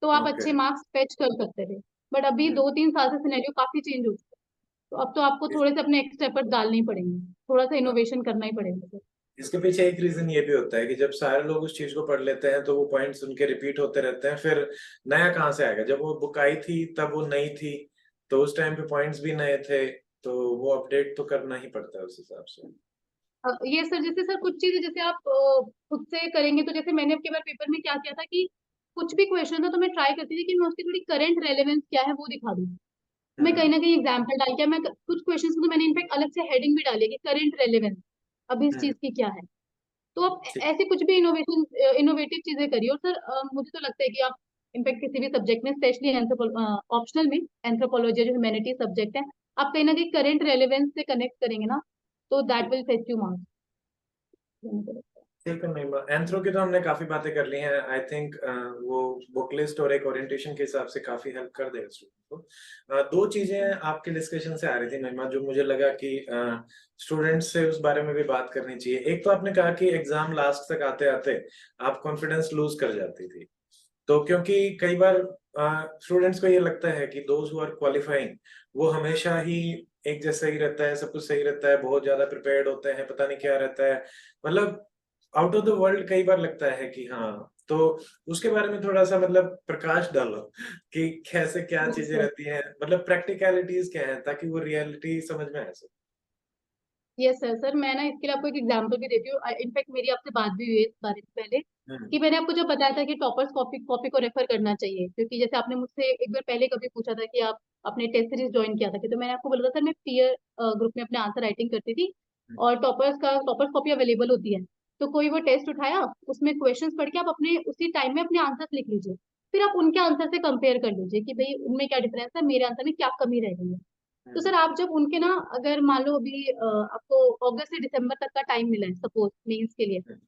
तो आप ओके। अच्छे मार्क्स फेच कर सकते थे। बट अभी हम्म। 2-3 साल से सिनेरियो काफी चेंज हो चुका है। तो अब तो आपको इस, थोड़े से अपने एक्स्ट्रा एफर्ट डालने ही पड़ेंगे, थोड़ा सा हाँ, इनोवेशन करना ही पड़ेगा सर। इसके पीछे एक रीजन ये भी होता है कि जब सारे लोग उस चीज को पढ़ लेते हैं तो वो पॉइंट्स उनके रिपीट होते रहते हैं, फिर नया कहाँ से आएगा? जब वो बुक आई थी तब वो नई थी, तो उस टाइम पे पॉइंट्स भी नए थे, तो वो अपडेट तो करना ही पड़ता है उस हिसाब से। ये सर जैसे सर कुछ चीजें जैसे आप खुद से करेंगे, तो जैसे मैंने आपके बार पेपर में क्या किया था कि कुछ भी क्वेश्चन था तो मैं ट्राई करती थी कि मैं उसकी थोड़ी करंट रेलेवेंस क्या है वो दिखा दूं। मैं कहीं हम्म। ना कहीं एग्जाम्पल डाल के, मैं कुछ क्वेश्चंस को तो मैंने इनफैक्ट अलग से हेडिंग भी डाली है कि करंट रेलेवेंस अभी इस हम्म। चीज की क्या है। तो आप ठीक। ऐसे कुछ भी इनोवेटिव चीजें करिए। और सर मुझे तो लगता है कि आप इनफैक्ट किसी भी सब्जेक्ट में, स्पेशली ऑप्शनल में, एंथ्रोपोलॉजी जो ह्यूमैनिटी सब्जेक्ट है, आप कहीं ना कहीं करंट रेलेवेंस से कनेक्ट करेंगे ना, तो दैट ठीक। Will fetch you marks. ठीक है महिमा, एंथ्रो की तो हमने काफी बातें कर ली हैं। आई थिंक वो बुक लिस्ट और एक ओरिएंटेशन के हिसाब से काफी हेल्प कर देगा स्टूडेंट को। दो चीजें आपके डिस्कशन से आ रही थी महिमा, जो मुझे लगा कि स्टूडेंट्स से उस बारे में भी बात करनी चाहिए। एक तो आपने कहा कि एग्जाम लास्ट तक आते आते आप कॉन्फिडेंस लूज कर जाती थी, तो क्योंकि कई बार स्टूडेंट्स को ये लगता है कि दोज हु आर क्वालिफाइंग वो हमेशा ही एक जैसा ही रहता है, सब कुछ सही रहता है, बहुत ज्यादा प्रिपेयर्ड होते हैं, पता नहीं क्या रहता है, मतलब आउट ऑफ द वर्ल्ड कई बार लगता है कि हाँ। तो उसके बारे में थोड़ा सा मतलब प्रकाश डालो कि कैसे क्या चीजें रहती हैं, मतलब प्रैक्टिकलिटीज क्या है, ताकि वो रियलिटी समझ में आ सके। Yes sir. सर मैं ना इसके लिए आपको एक एग्जांपल भी देती हूँ। इनफैक्ट मेरी आपसे बात भी हुई है इस बारे में पहले, हम्म। कि मैंने आपको जो बताया था कि टॉपर्स कॉपी कॉपी को रेफर करना चाहिए, क्योंकि जैसे आपने मुझसे एक बार पहले कभी पूछा था कि आप अपने टेस्ट सीरीज ज्वाइन किया था कि, तो मैंने आपको बोला था सर मैं पीयर ग्रुप में अपने आंसर राइटिंग करती थी, और टॉपर्स कॉपी अवेलेबल होती है। तो कोई वो टेस्ट उठाया, उसमें क्वेश्चंस पढ़ के आप अपने उसी टाइम में अपने आंसर लिख लीजिए, फिर आप उनके आंसर से कंपेयर कर लीजिए कि भाई उनमें क्या डिफरेंस है, मेरे आंसर में क्या कमी रह गई है। तो हम्म। सर आप जब उनके ना, अगर मान लो अभी आपको अगस्त से दिसंबर तक का टाइम मिला है सपोज मेंस के लिए, हम्म।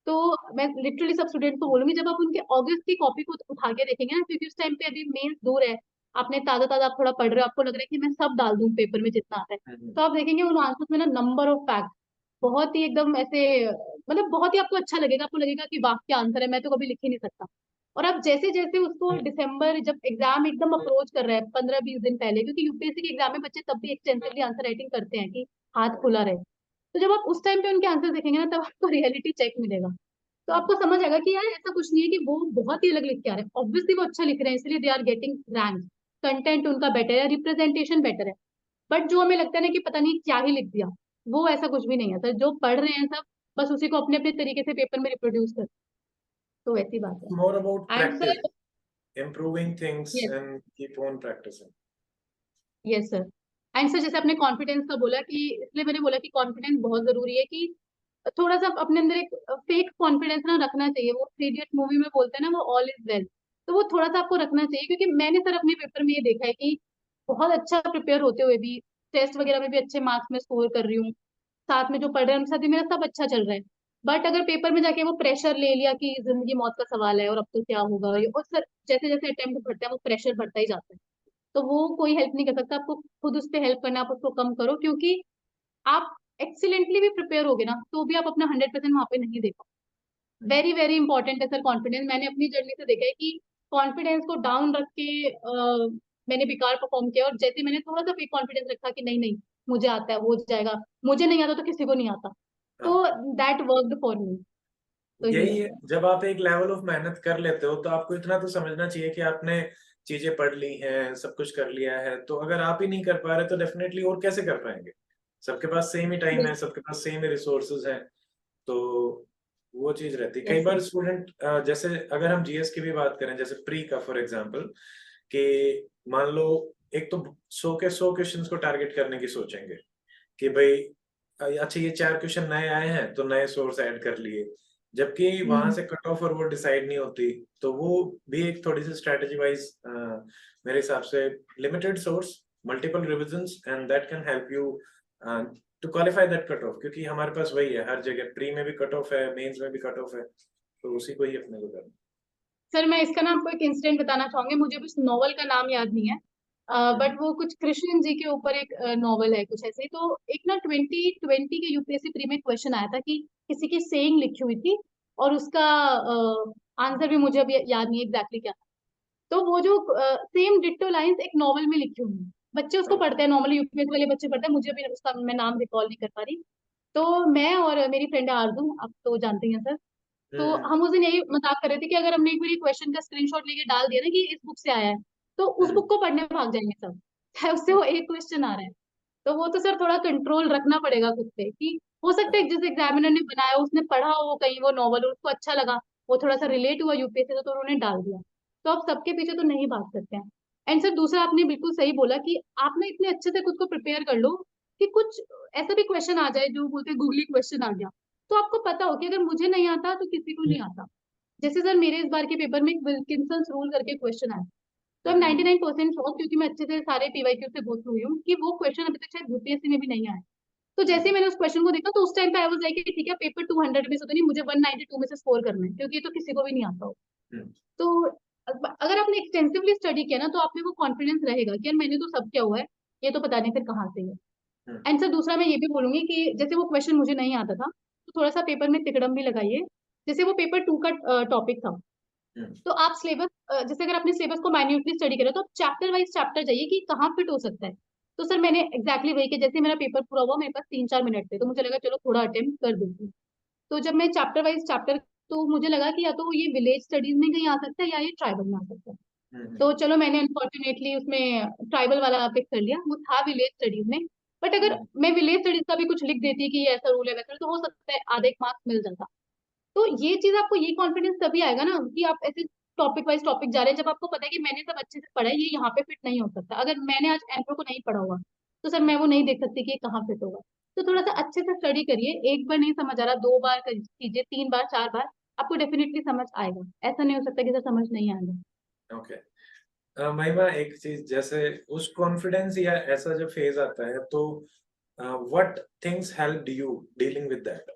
तो मैं लिटरली सब स्टूडेंट को बोलूंगी जब आप उनके अगस्त की कॉपी को उठा के देखेंगे ना, क्योंकि उस टाइम पे अभी मेंस दूर है, आपने ताजा ताजा आप थोड़ा पढ़ रहे हो, आपको लग रहा है कि मैं सब डाल दूं पेपर में जितना आता है, हम्म। तो आप देखेंगे उन आंसर्स में ना नंबर ऑफ फैक्ट बहुत ही एकदम ऐसे, मतलब बहुत ही आपको अच्छा लगेगा, आपको लगेगा कि वाह क्या आंसर है, मैं तो कभी लिख ही नहीं सकता। और आप जैसे जैसे उसको दिसंबर जब एग्जाम एकदम अप्रोच कर रहा है 15-20 दिन पहले, क्योंकि यूपीएससी के एग्जाम में बच्चे तब भी एक्सटेंसिवली आंसर राइटिंग करते हैं कि हाथ खुला रहे, तो जब आप उस टाइम पे उनके आंसर देखेंगे ना, तब आपको रियलिटी चेक मिलेगा। तो हम्म। आपको समझ आएगा कि यार ऐसा कुछ नहीं है कि वो बहुत ही अलग लिख के आ रहे हैं, ऑब्वियसली वो अच्छा लिख रहे हैं इसलिए they are getting rank, content उनका बेटर है, रिप्रेजेंटेशन बेटर है। बट जो हमें लगता है ना कि पता नहीं क्या ही लिख दिया, वो ऐसा कुछ भी नहीं है सर। जो पढ़ रहे हैं सब बस उसी को अपने अपने तरीके से पेपर में रिप्रोड्यूस कर, तो वैसी बात मोर अबाउट है। And practice, sir, improving things yes, and keep on practicing. Yes sir. And sir जैसे आपने कॉन्फिडेंस का बोला, कि इसलिए मैंने बोला कि कॉन्फिडेंस बहुत जरूरी है, कि थोड़ा सा अपने अंदर एक फेक कॉन्फिडेंस ना रखना चाहिए। वो थ्री इडियट मूवी में बोलते हैं ना, वो ऑल इज वेल, तो वो थोड़ा सा आपको रखना चाहिए, क्योंकि मैंने सर अपने पेपर में ये देखा है कि बहुत अच्छा प्रिपेयर होते हुए भी, टेस्ट वगैरह में भी अच्छे मार्क्स में स्कोर कर रही हूँ, साथ में जो पढ़ रहे हैं उनके साथ भी मेरा सब अच्छा चल रहा है, बट अगर पेपर में जाके वो प्रेशर ले लिया कि जिंदगी मौत का सवाल है और अब तो क्या होगा, और सर जैसे जैसे अटेम्प्ट बढ़ता है वो प्रेशर बढ़ता ही जाता है, तो वो कोई हेल्प नहीं कर सकता। आपको खुद उस पर हेल्प करना है, आप उसको कम करो, क्योंकि आप एक्सीलेंटली भी प्रिपेयर होगे ना तो भी आप अपना 100% वहां पे नहीं दे पाओ। वेरी वेरी इंपॉर्टेंट है सर कॉन्फिडेंस। मैंने अपनी जर्नी से देखा है कि कॉन्फिडेंस को डाउन रख के मैंने बेकार परफॉर्म किया, और जैसे मैंने थोड़ा सा फेक कॉन्फिडेंस रखा कि नहीं नहीं मुझे आता है, हो जाएगा, मुझे नहीं आता तो किसी को नहीं आता, हाँ, तो दैट वर्कड फॉर मी। तो ये यही है है, सर। जब आप एक लेवल ऑफ मेहनत कर लेते हो तो आपको इतना तो समझना चाहिए कि आपने चीजें पढ़ ली हैं, सब कुछ कर लिया है, तो अगर आप ही नहीं कर पा रहे तो डेफिनेटली और कैसे कर पाएंगे? सबके पास सेम ही टाइम है, सबके पास सेम ही रिसोर्सेज हैं, तो वो चीज रहती है। कई यस बार सर। स्टूडेंट, जैसे अगर हम जीएस की भी बात करें, जैसे प्री का फॉर एग्जांपल, कि मान लो एक तो 100 के 100 क्वेश्चंस को टारगेट करने की सोचेंगे कि भाई अच्छा ये 4 क्वेश्चन नए आए हैं तो नए सोर्स ऐड कर लिए, जबकि वहां हम्म। से कट ऑफ और वो डिसाइड नहीं होती। तो वो भी एक थोड़ी सी स्ट्रेटेजी वाइज मेरे हिसाब से, limited source, multiple revisions, and that can help you to qualify that cut off, क्योंकि हमारे पास वही है हर जगह, प्री में भी कट ऑफ है, मेंस में भी कट ऑफ है, तो उसी को ही अपने को करना। सर मैं इसका ना आपको एक इंसिडेंट बताना चाहूंगी, मुझे उस नॉवल का नाम याद नहीं है, हम्म। बट वो कुछ कृष्ण जी के ऊपर एक नॉवल है कुछ ऐसे ही। तो एक ना 2020 के यूपीएससी प्री में क्वेश्चन आया था कि किसी की सेइंग लिखी हुई थी और उसका आंसर भी मुझे अभी याद नहीं एग्जैक्टली क्या था। तो वो जो सेम डिट्टो लाइंस एक नॉवल में लिखी हुई है, बच्चे उसको पढ़ते हैं, नॉर्मली यूपीएससी वाले बच्चे पढ़ते हैं, मुझे भी उसका मैं नाम रिकॉल नहीं कर पा रही। तो मैं और मेरी फ्रेंड आरजू, आप तो जानते ही हैं सर, तो हम्म। हम उस दिन यही मजाक कर रहे थे कि अगर हमने एक बार क्वेश्चन का स्क्रीनशॉट लेके डाल दिया ना कि इस बुक से आया है, तो उस हम्म। बुक को पढ़ने भाग जाएंगे सब, चाहे उससे वो एक क्वेश्चन आ रहा है। तो वो तो सर थोड़ा कंट्रोल रखना पड़ेगा खुद पे कि हो सकता है जिस एग्जामिनर ने बनाया उसने पढ़ा हो कहीं वो नॉवल, उसको अच्छा लगा, वो थोड़ा सा रिलेट हुआ यूपीएससी से, तो उन्होंने डाल दिया। तो आप सबके पीछे तो नहीं भाग सकते हैं। एंड सर दूसरा, आपने बिल्कुल सही बोला कि आप ना इतने अच्छे से खुद को प्रिपेयर कर लो कि कुछ ऐसा भी क्वेश्चन आ जाए जो बोलते हैं गूगली क्वेश्चन आ गया, तो आपको पता हो कि अगर मुझे नहीं आता तो किसी को नहीं आता। जैसे सर मेरे इस बार के पेपर में एक विल्किंसन रूल करके क्वेश्चन आया, तो अब हम्म। 99% श्योर, क्योंकि मैं अच्छे से सारे पीवाईक्यू से गो थ्रू हुई हूँ, कि वो क्वेश्चन अभी तक शायद यूपीएससी में भी नहीं आया। तो जैसे ही मैंने उस क्वेश्चन को देखा तो उस टाइम पे आई वाज लाइक ठीक है, पेपर 200 में से तो नहीं, मुझे 192 में से स्कोर करना है, क्योंकि ये तो किसी को भी नहीं आता हो। हम्म। तो अगर आपने एक्सटेंसिवली स्टडी किया ना तो आप में वो कॉन्फिडेंस रहेगा कि यार मैंने तो सब किया हुआ है, ये तो पता नहीं फिर कहाँ से है। हम्म। एंड सर दूसरा मैं ये भी बोलूंगी कि जैसे वो क्वेश्चन मुझे नहीं आता था, तो थोड़ा सा पेपर में तिकड़म भी लगाइए। जैसे वो पेपर 2 का टॉपिक था, हम्म। तो आप सिलेबस, जैसे अगर आपने सिलेबस को माइन्यूटली स्टडी करा तो आप चैप्टर वाइज चैप्टर जाइए कि कहाँ फिट हो सकता है। तो सर मैंने एग्जैक्टली वही किया, जैसे मेरा पेपर पूरा हुआ मेरे पास 3-4 मिनट थे, तो मुझे लगा चलो थोड़ा अटेम्प्ट कर देती हूँ। तो जब मैं चैप्टर वाइज चैप्टर, तो मुझे लगा कि या तो ये विलेज स्टडीज में कहीं आ सकता है या ये ट्राइबल में आ सकता है। हम्म। तो चलो मैंने अनफॉर्चुनेटली उसमें ट्राइबल वाला पिक कर लिया, वो था विलेज स्टडीज में। बट अगर हम्म। मैं विलेज स्टडीज का भी कुछ लिख देती कि ये ऐसा रूल है वैसा, तो हो सकता है आधे एक मार्क्स मिल जाता। तो ये चीज आपको, ये कॉन्फिडेंस तभी आएगा ना कि आप ऐसे टॉपिक वाइज टॉपिक जा रहे हैं, जब आपको पता है कि मैंने सब अच्छे से पढ़ा है, ये यहाँ पे फिट नहीं हो सकता। अगर मैंने आज एंथ्रो को नहीं पढ़ा हुआ तो सर मैं वो नहीं देख सकती कि ये कहाँ फिट होगा। तो थोड़ा सा अच्छे से स्टडी करिए, एक बार नहीं समझ आ रहा 2 बार कीजिए, 3 बार 4 बार, आपको डेफिनेटली समझ आएगा। ऐसा नहीं हो सकता कि सर समझ नहीं आएगा। ओके। महिमा, एक चीज, जैसे उस कॉन्फिडेंस या ऐसा जब फेज आता है, तो what things helped you dealing with that?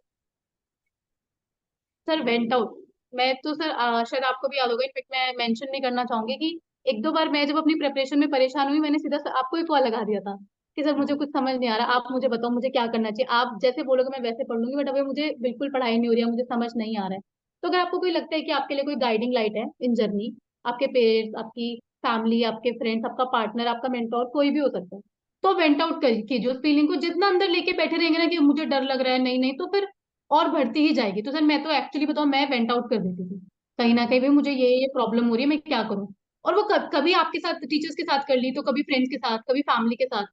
Sir went out. मैं तो सर शायद आपको भी याद होगा, इनफेक्ट मैं मेंशन भी करना चाहूंगी कि 1-2 बार मैं जब अपनी प्रिपरेशन में परेशान हुई, मैंने सीधा आपको ही कॉल लगा दिया था कि सर मुझे कुछ समझ नहीं आ रहा, आप मुझे बताओ मुझे क्या करना चाहिए। आप जैसे बोलोगे मैं वैसे पढ़ लूंगी, बट अभी मुझे बिल्कुल पढ़ाई नहीं हो रही है, मुझे समझ नहीं आ रहा है। तो अगर आपको कोई लगता है कि आपके लिए कोई गाइडिंग लाइट है इन जर्नी, आपके पेरेंट्स, आपकी फैमिली, आपके फ्रेंड्स, आपका पार्टनर, आपका मेंटोर, कोई भी हो सकता है, तो वेंट आउट कीजिए उस फीलिंग को। जितना अंदर लेके बैठे रहेंगे ना कि मुझे डर लग रहा है, नहीं नहीं, तो फिर और बढ़ती ही जाएगी। तो सर मैं तो एक्चुअली बताऊं, मैं वेंट आउट कर देती थी कहीं ना कहीं भी, मुझे ये प्रॉब्लम हो रही है, मैं क्या करूं। और वो कभी आपके साथ टीचर्स के साथ कर ली, तो कभी फ्रेंड्स के साथ, कभी फैमिली के साथ,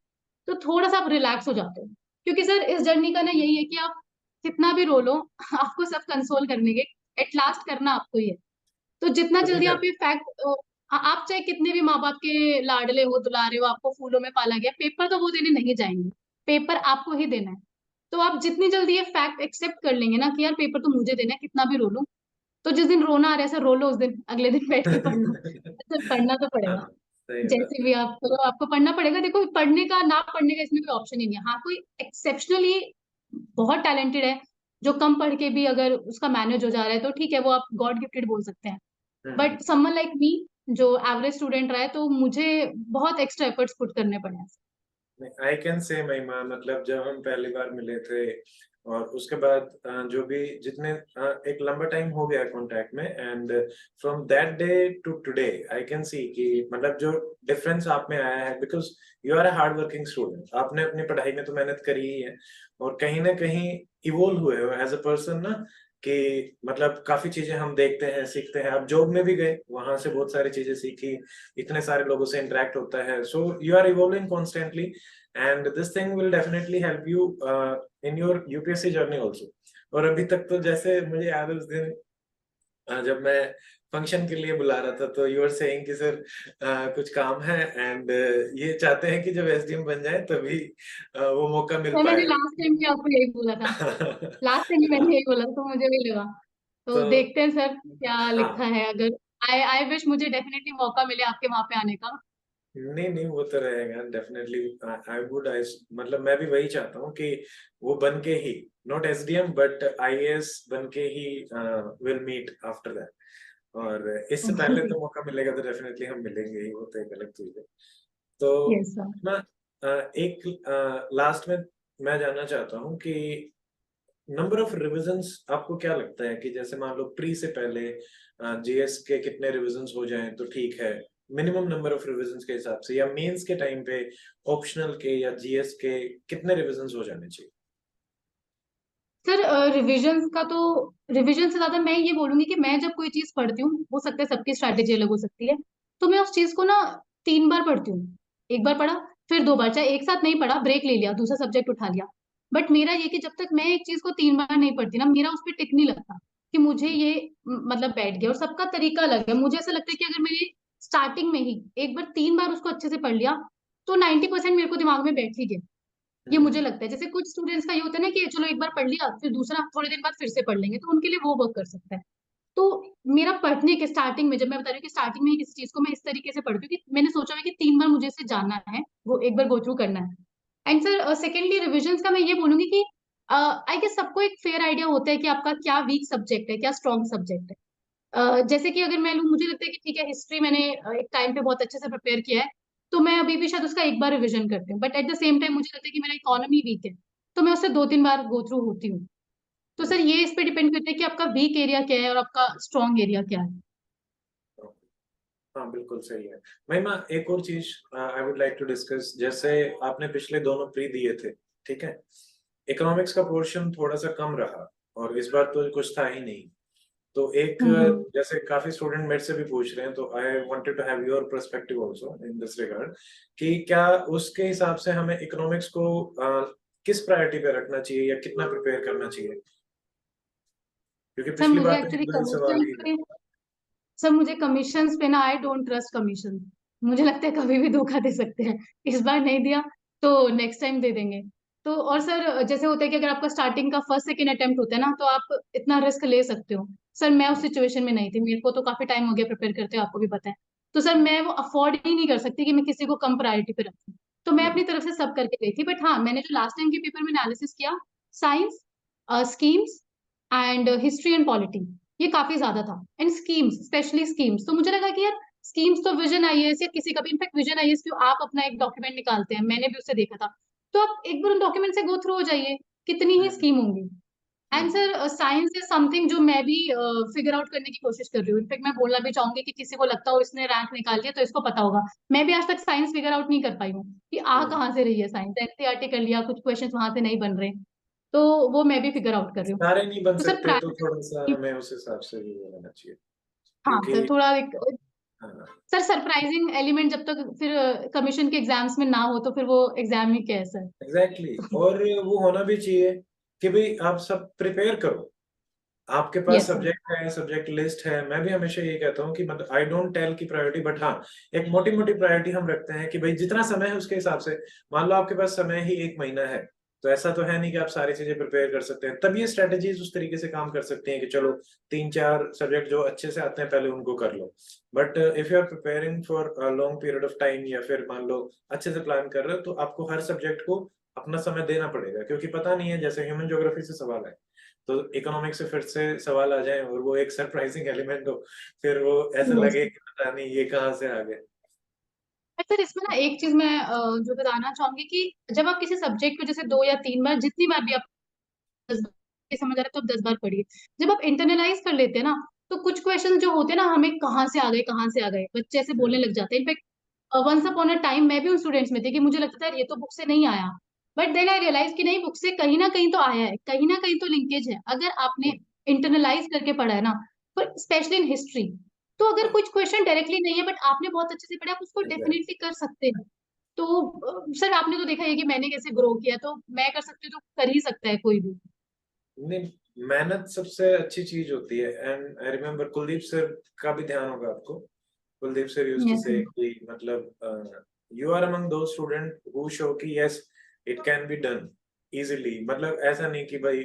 तो थोड़ा सा आप रिलैक्स हो जाते हो। क्योंकि सर इस जर्नी का ना यही है कि आप कितना भी रो लो आपको सब कंसोल करने के, एट लास्ट करना आपको ही है। तो जितना तो जल्दी फिर आप ये फैक्ट, आप चाहे कितने भी माँ बाप के लाडले हो, दुलारे हो, आपको फूलों में पाला गया, पेपर तो वो देने नहीं जाएंगे, पेपर आपको ही देना है। तो आप जितनी जल्दी ये फैक्ट एक्सेप्ट कर लेंगे ना कि यार पेपर तो मुझे देना है, कितना भी रो लो, तो जिस दिन रोना आ रहा है सर रो लो, उस दिन अगले दिन बैठ के पढ़ लो। सर पढ़ना तो हाँ, पड़ेगा, सही बात जैसे भी आप करो आपको पढ़ना पड़ेगा। देखो पढ़ने का ना पढ़ने का इसमें कोई ऑप्शन ही नहीं है। हाँ कोई एक्सेप्शनली बहुत टैलेंटेड है जो कम पढ़ के भी अगर उसका मैनेज हो जा रहा है, तो ठीक है, वो आप गॉड गिफ्टेड बोल सकते हैं। है। बट समवन लाइक मी जो एवरेज स्टूडेंट रहा है, तो मुझे बहुत एक्स्ट्रा एफर्ट्स पुट करने पड़े हैं। आई कैन से महिमा, मतलब जब हम पहली बार मिले थे और उसके बाद जो भी जितने एक लंबा टाइम हो गया कांटेक्ट में, and from that day to today I can see कि मतलब जो डिफरेंस आप में आया है, because you are a hard working student, आपने अपनी पढ़ाई में तो मेहनत करी ही है, और कहीं ना कहीं इवोल्व हुए हो एज अ पर्सन ना, कि मतलब काफी चीजें हम देखते हैं, सीखते हैं। आप जॉब में भी गए, वहां से बहुत सारी चीजें सीखी, इतने सारे लोगों से इंटरेक्ट होता है, so you are evolving constantly, and this thing will definitely help you in your UPSC journey also. और अभी तक तो जैसे मुझे याद है उस दिन जब मैं फंक्शन के लिए बुला रहा था, तो यू आर सेइंग कि सर कुछ काम है, एंड ये चाहते हैं कि जब एसडीएम बन जाए तभी वो मौका मिल तो मैंने पाएगा। लास्ट टाइम भी आपको यही बोला था, लास्ट टाइम भी मैंने यही बोला था, तो मुझे भी लगा। तो तो देखते हैं सर क्या लिखा हाँ, है। अगर आई आई विश मुझे डेफिनेटली मौका मिले आपके वहां पे आने का। नहीं नहीं, वो तो रहेगा डेफिनेटली। आई वुड, आई मतलब मैं भी वही चाहता हूँ कि वो बन के ही, नॉट एसडीएम बट आईएएस बन के ही विल मीट आफ्टर दैट। और इससे पहले तो मौका मिलेगा तो डेफिनेटली हम मिलेंगे ही, वो तो एक अलग चीज है। तो यस सर। ना एक लास्ट में मैं जानना चाहता हूँ कि नंबर ऑफ रिविजन्स आपको क्या लगता है कि जैसे मान लो प्री से पहले जीएस के कितने रिविजन्स हो जाएं तो ठीक है, मिनिमम नंबर ऑफ रिविजन्स के हिसाब से, या मेंस के टाइम पे ऑप्शनल के या जीएस के कितने रिविजन्स हो जाने चाहिए? सर रिविजन का तो, रिविजन से ज्यादा मैं ये बोलूंगी कि मैं जब कोई चीज पढ़ती हूँ, हो सकता है सबकी स्ट्रैटेजी अलग हो सकती है, तो मैं उस चीज को ना 3 बार पढ़ती हूँ। एक बार पढ़ा, फिर 2 बार, चाहे एक साथ नहीं पढ़ा, ब्रेक ले लिया, दूसरा सब्जेक्ट उठा लिया। बट मेरा ये कि जब तक मैं एक चीज को 3 बार नहीं पढ़ती ना, मेरा उस पर टिक नहीं लगता कि मुझे ये मतलब बैठ गया। और सबका तरीका अलग है। मुझे ऐसा लगता है कि अगर मैंने स्टार्टिंग में ही एक बार 3 बार उसको अच्छे से पढ़ लिया, तो 90% मेरे को दिमाग में बैठ ही गया। ये मुझे हम्म। लगता है। जैसे कुछ स्टूडेंट्स का ये होता है ना कि चलो एक बार पढ़ लिया, फिर दूसरा थोड़े दिन बाद फिर से पढ़ लेंगे, तो उनके लिए वो वर्क कर सकता है। तो मेरा पढ़ने के स्टार्टिंग में, जब मैं बता रही हूँ कि स्टार्टिंग में ही किसी चीज को मैं इस तरीके से पढ़ती हूँ कि मैंने सोचा है कि 3 बार मुझे इसे जानना है, वो एक बार गो थ्रू करना है। एंड सर सेकेंडली रिविजन का मैं ये बोलूंगी कि आई गेस सबको एक फेयर आइडिया होता है कि आपका क्या वीक सब्जेक्ट है, क्या स्ट्रॉन्ग सब्जेक्ट है। जैसे कि अगर मैं लूँ, मुझे लगता है कि ठीक है, हिस्ट्री मैंने एक टाइम पे बहुत अच्छे से प्रिपेयर किया है, तो मैं अभी भी शायद उसका एक बार रिवीजन करती हूँ। But at the same time मुझे लगता है कि मेरा इकोनॉमी वीक है, तो मैं उससे 2-3 बार गो थ्रू होती हूँ। तो सर ये इस पे डिपेंड करता है कि आपका वीक एरिया क्या है और आपका स्ट्रॉन्ग एरिया क्या है। हाँ बिल्कुल सही है। महिमा, एक और चीज I would like to discuss. जैसे आपने पिछले दोनों प्री दिए थे, ठीक है, इकोनॉमिक्स का पोर्शन थोड़ा सा कम रहा और इस बार तो कुछ था ही नहीं। तो एक हम्म। जैसे काफी स्टूडेंट मेरे से भी पूछ रहे हैं, तो I wanted to have your perspective also in this regard कि क्या उसके हिसाब से हमें इकोनॉमिक्स को किस प्रायोरिटी पे रखना चाहिए या कितना प्रिपेयर करना चाहिए, क्योंकि सर पिछली मुझे बार तो ये एक्चुअली वही सवाल कमीशन ही है। पे, सर मुझे कमीशन पे ना, आई डोंट ट्रस्ट कमीशन। मुझे लगता है कभी भी धोखा दे सकते हैं। इस बार नहीं दिया तो नेक्स्ट टाइम दे देंगे। तो और सर जैसे होता है कि अगर आपका स्टार्टिंग का फर्स्ट सेकंड अटेम्प्ट होता है ना, तो आप इतना रिस्क ले सकते हो। सर मैं उस सिचुएशन में नहीं थी, मेरे को तो काफी टाइम हो गया प्रिपेयर करते हुए, आपको भी पता है। तो सर मैं वो अफोर्ड ही नहीं कर सकती कि मैं किसी को कम प्रायोरिटी पे रखूं। तो मैं अपनी तरफ से सब करके गई थी। बट हाँ, मैंने जो लास्ट टाइम के पेपर में एनालिसिस किया, science, schemes and history and polity, ये काफी ज्यादा था। एंड स्कीम्स, स्पेशली स्कीम्स, तो मुझे लगा कि यार स्कीम्स तो विजन आईएएस या किसी का भी, इनफैक्ट विजन आईएएस क्यों, आप अपना एक डॉक्यूमेंट निकालते हैं, मैंने भी उससे देखा था। तो आप एक बार उन डॉक्यूमेंट से गो थ्रू हो जाइए, कितनी ही हम्म। स्कीम होंगी। And sir science is something जो मैं भी फिगर आउट करने की कोशिश कर रही हूँ। इनफैक्ट मैं बोलना भी चाहूंगी कि किसी को लगता हो इसने रैंक निकाल लिया तो इसको पता होगा, मैं भी आज तक साइंस फिगर आउट नहीं कर पाई हूँ कि आ हम्म। कहाँ से रही है। साइंस एनसीईआरटी कर लिया, कुछ क्वेश्चन वहां से नहीं बन रहे, तो वो मैं भी फिगर आउट कर रही हूँ। सारे नहीं बन तो सर सकते तो थोड़ा सा हमें उस हिसाब से भी रहना चाहिए, हाँ क्योंकि सर थोड़ा एक, हाँ, सर सरप्राइजिंग एलिमेंट जब तक फिर कमीशन के एग्जाम्स में ना हो तो फिर वो एग्जाम ही क्या है सर। एग्जैक्टली और वो होना भी चाहिए कि भाई आप सब प्रिपेयर करो, आपके पास यस सर। सब्जेक्ट है, सब्जेक्ट लिस्ट है। मैं भी हमेशा ये कहता हूँ कि मतलब आई डोंट टेल की प्रायोरिटी, बट हाँ, एक मोटी मोटी प्रायोरिटी हम रखते हैं कि भाई जितना समय है उसके हिसाब से। मान लो आपके पास समय ही एक महीना है, तो ऐसा तो है नहीं कि आप सारी चीजें प्रिपेयर कर सकते हैं। तब ये स्ट्रेटेजीज उस तरीके से काम कर सकती हैं कि चलो 3-4 सब्जेक्ट जो अच्छे से आते हैं पहले उनको कर लो। But if you are preparing for a long period of time, या फिर मान लो अच्छे से प्लान कर रहे हो, तो आपको हर सब्जेक्ट को अपना समय देना पड़ेगा, क्योंकि पता नहीं है, जैसे ह्यूमन ज्योग्राफी से सवाल है तो इकोनॉमिक्स से फिर से सवाल आ जाए और वो एक सरप्राइजिंग एलिमेंट हो, फिर वो ऐसा यस लगे कि पता नहीं ये कहाँ से आ गए। सर, इसमें ना एक चीज मैं जो बताना चाहूंगी कि जब आप किसी सब्जेक्ट को जैसे 2 या 3 बार, जितनी बार भी आप 10 बार समझ आ रहा है तो आप 10 बार पढ़िए। जब आप इंटरनलाइज कर लेते हैं ना, तो कुछ क्वेश्चन जो होते हैं ना, हमें कहाँ से आ गए, कहाँ से आ गए, बच्चे ऐसे बोलने हम्म। लग जाते हैं। In fact once upon a time मैं भी उन स्टूडेंट्स में थी कि मुझे लगता था यार ये तो बुक से नहीं आया। बट देन आई रियलाइज कि नहीं, बुक से कहीं ना कहीं तो आया है, कहीं ना कहीं तो लिंकेज है, अगर आपने इंटरनलाइज करके पढ़ा है ना। पर स्पेशली इन हिस्ट्री, तो अगर हाँ कुछ क्वेश्चन डायरेक्टली नहीं है बट आपने बहुत अच्छे से पढ़ा, आप उसको एग्जैक्ट। डेफिनेटली कर सकते हैं। तो सर आपने तो देखा है कि मैंने कैसे ग्रो किया, तो मैं कर सकती हूँ तो कर ही सकता है कोई भी। नहीं, मेहनत सबसे अच्छी चीज होती है। And I remember Kuldeep sir का भी ध्यान होगा आपको। Kuldeep sir used to yes say कि मतलब you are among the student who show कि yes it can be done easily. मतलब ऐसा नहीं कि भाई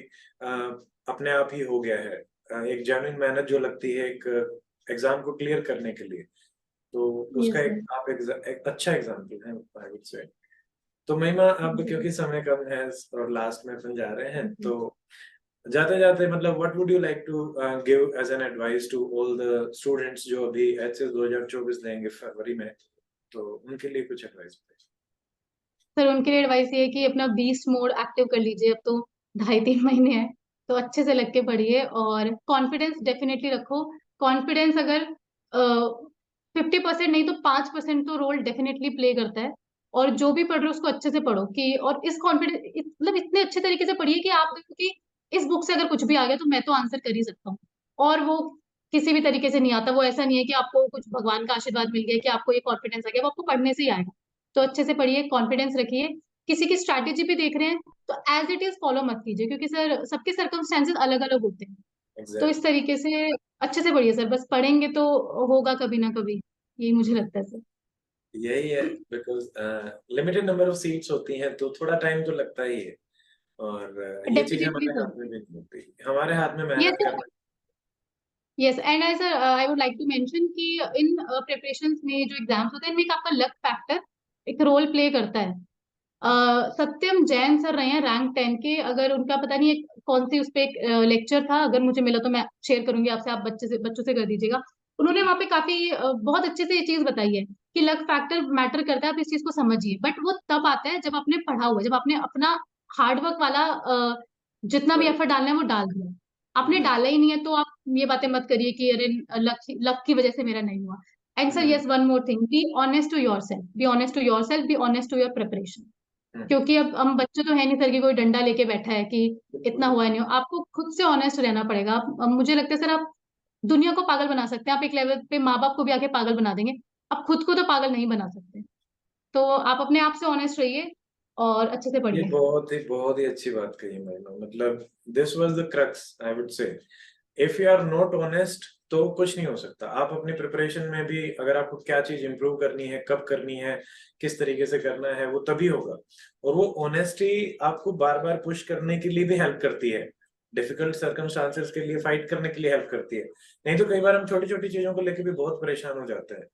अपने आप ही हो गया है। एक जेन्युइन मेहनत जो लगती है एक एग्जाम को क्लियर करने के लिए, तो उसका यस एक आप एक अच्छा एग्जाम्पल है आई वुड से। तो महिमा, अब सर। क्योंकि समय कम है और लास्ट में अपन जा रहे हैं, तो जाते जाते मतलब what would you like to give as an advice to all the students जो अभी एचएस 2024 देंगे फरवरी में, तो उनके लिए कुछ एडवाइस। सर उनके लिए एडवाइस ये है कि अपना बीस्ट मोड एक्टिव कर लीजिए। अब तो 2.5-3 महीने हैं, तो अच्छे से लग के पढ़िए और कॉन्फिडेंस डेफिनेटली रखो। कॉन्फिडेंस अगर 50% नहीं तो 5% तो रोल डेफिनेटली प्ले करता है। और जो भी पढ़ रहे हो उसको अच्छे से पढ़ो कि, और इस कॉन्फिडेंस मतलब इतने अच्छे तरीके से पढ़िए कि आप देखो कि इस बुक से अगर कुछ भी आ गया तो मैं तो आंसर कर ही सकता हूँ। और वो किसी भी तरीके से नहीं आता। वो ऐसा नहीं है कि आपको कुछ भगवान का आशीर्वाद मिल गया कि आपको ये कॉन्फिडेंस आ गया, वो आपको पढ़ने से ही आएगा। तो अच्छे से पढ़िए, कॉन्फिडेंस रखिए। किसी की स्ट्रैटेजी भी देख रहे हैं तो एज इट इज फॉलो मत कीजिए, क्योंकि सर सबके सर्कमस्टेंसेस अलग अलग होते हैं। तो इस एग्जैक्टली, तरीके से अच्छे से पढ़िए सर, बस पढ़ेंगे तो होगा कभी ना कभी, यही मुझे लगता है सर। यही है, because limited number of seats होती हैं तो थोड़ा टाइम तो लगता ही है, और ये चीज डेफिनेटली हमारे सर। हाथ में भी नहीं होती, हमारे हाथ में ये मेहनत सर, करना। Yes and I sir I would like to mention कि इन प्रिपरेशंस में जो एग्जाम्स होते हैं इनमें एक आपका लक फैक्टर एक रोल प्ले करता है। सत्यम जैन सर रहे हैं रैंक 10 के। अगर उनका पता नहीं एक कौन सी उस पे एक लेक्चर था, अगर मुझे मिला तो मैं शेयर करूंगी आपसे, आप बच्चों से कर दीजिएगा। उन्होंने वहाँ पे काफी बहुत अच्छे से ये चीज बताई है कि लक फैक्टर मैटर करता है। आप इस चीज को समझिए, बट वो तब आता है जब आपने पढ़ा हुआ है, जब आपने अपना हार्डवर्क वाला जितना भी करेक्ट। एफर्ट डालना है वो डाल दिया। आपने डाला ही नहीं है तो आप ये बातें मत करिए कि अरे लक लक की वजह से मेरा नहीं हुआ। And sir yes, one more thing, be honest to your self, be honest to your self, be honest to your preparation. क्योंकि अब हम बच्चे तो है नहीं सर कि कोई डंडा लेके बैठा है कि इतना बिल्कुल। हुआ नहीं हो। आपको खुद से ऑनेस्ट रहना पड़ेगा। अब मुझे लगता है सर आप दुनिया को पागल बना सकते हैं, आप एक लेवल पे माँ बाप को भी आके पागल बना देंगे, आप खुद को तो पागल नहीं बना सकते। तो आप अपने आप से ऑनेस्ट रहिए और अच्छे से ये पढ़िए। बहुत ही अच्छी बात कही मैंने, मतलब this was the crux I would say. If you are not honest तो कुछ नहीं हो सकता। आप अपनी प्रिपरेशन में भी अगर आपको क्या चीज इंप्रूव करनी है, कब करनी है, किस तरीके से करना है, वो तभी होगा। और वो ऑनेस्टी आपको बार बार पुश करने के लिए भी हेल्प करती है, डिफिकल्ट सर्कमस्टांसेस के लिए फाइट करने के लिए हेल्प करती है। नहीं तो कई बार हम छोटी छोटी चीजों को लेकर भी बहुत परेशान हो जाते हैं।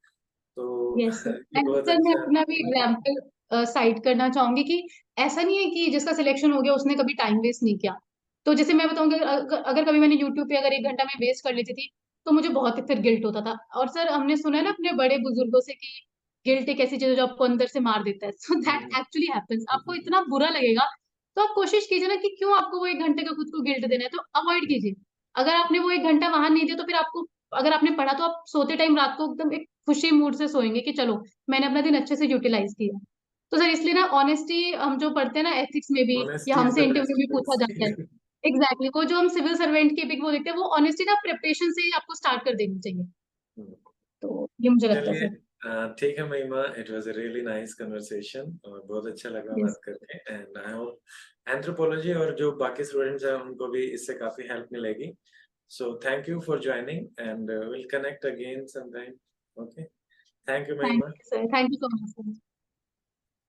तो यस सर। ये एंड बहुत सर मैं अच्छा। अपना भी एग्जाम्पल साइट करना चाहूंगी कि ऐसा नहीं है कि जिसका सिलेक्शन हो गया उसने कभी टाइम वेस्ट नहीं किया। तो जैसे मैं बताऊंगी, अगर कभी मैंने यूट्यूब पे अगर 1 घंटा में वेस्ट कर लेती थी तो मुझे बहुत फिर गिल्ट होता था। और सर हमने सुना है ना अपने बड़े बुजुर्गों से कि गिल्ट एक ऐसी चीज है जो आपको अंदर से मार देता है। So that actually happens. आपको इतना बुरा लगेगा तो आप कोशिश कीजिए ना कि क्यों आपको वो 1 घंटे का खुद को गिल्ट देना है, तो अवॉइड कीजिए। अगर आपने वो 1 घंटा वहां नहीं दिया तो फिर आपको, अगर आपने पढ़ा तो आप सोते टाइम रात को एकदम एक खुशी मूड से सोएंगे कि चलो मैंने अपना दिन अच्छे से यूटिलाइज किया। तो सर इसलिए ना ऑनेस्टी, हम जो पढ़ते हैं ना एथिक्स में भी या ऑनेस्टी इज हमसे द इंटरव्यू बेस्ट में पूछा जाता है, पॉलिसी। एग्जैक्टली वो जो हम सिविल सर्वेंट की भी वो देखते हैं, वो ऑनेस्टी ना प्रिपरेशन से ही आपको स्टार्ट कर देनी चाहिए। तो ये मुझे लगता है चलिए, सर। ठीक है महिमा, it was a really nice conversation और बहुत अच्छा लगा यस बात करके, एंड आई होप एंथ्रोपोलॉजी और जो बाकी स्टूडेंट्स हैं उनको भी इससे काफी हेल्प मिलेगी। So thank you for joining and will connect again sometime. Okay, thank you thank Mahima. You sir, thank you so much sir.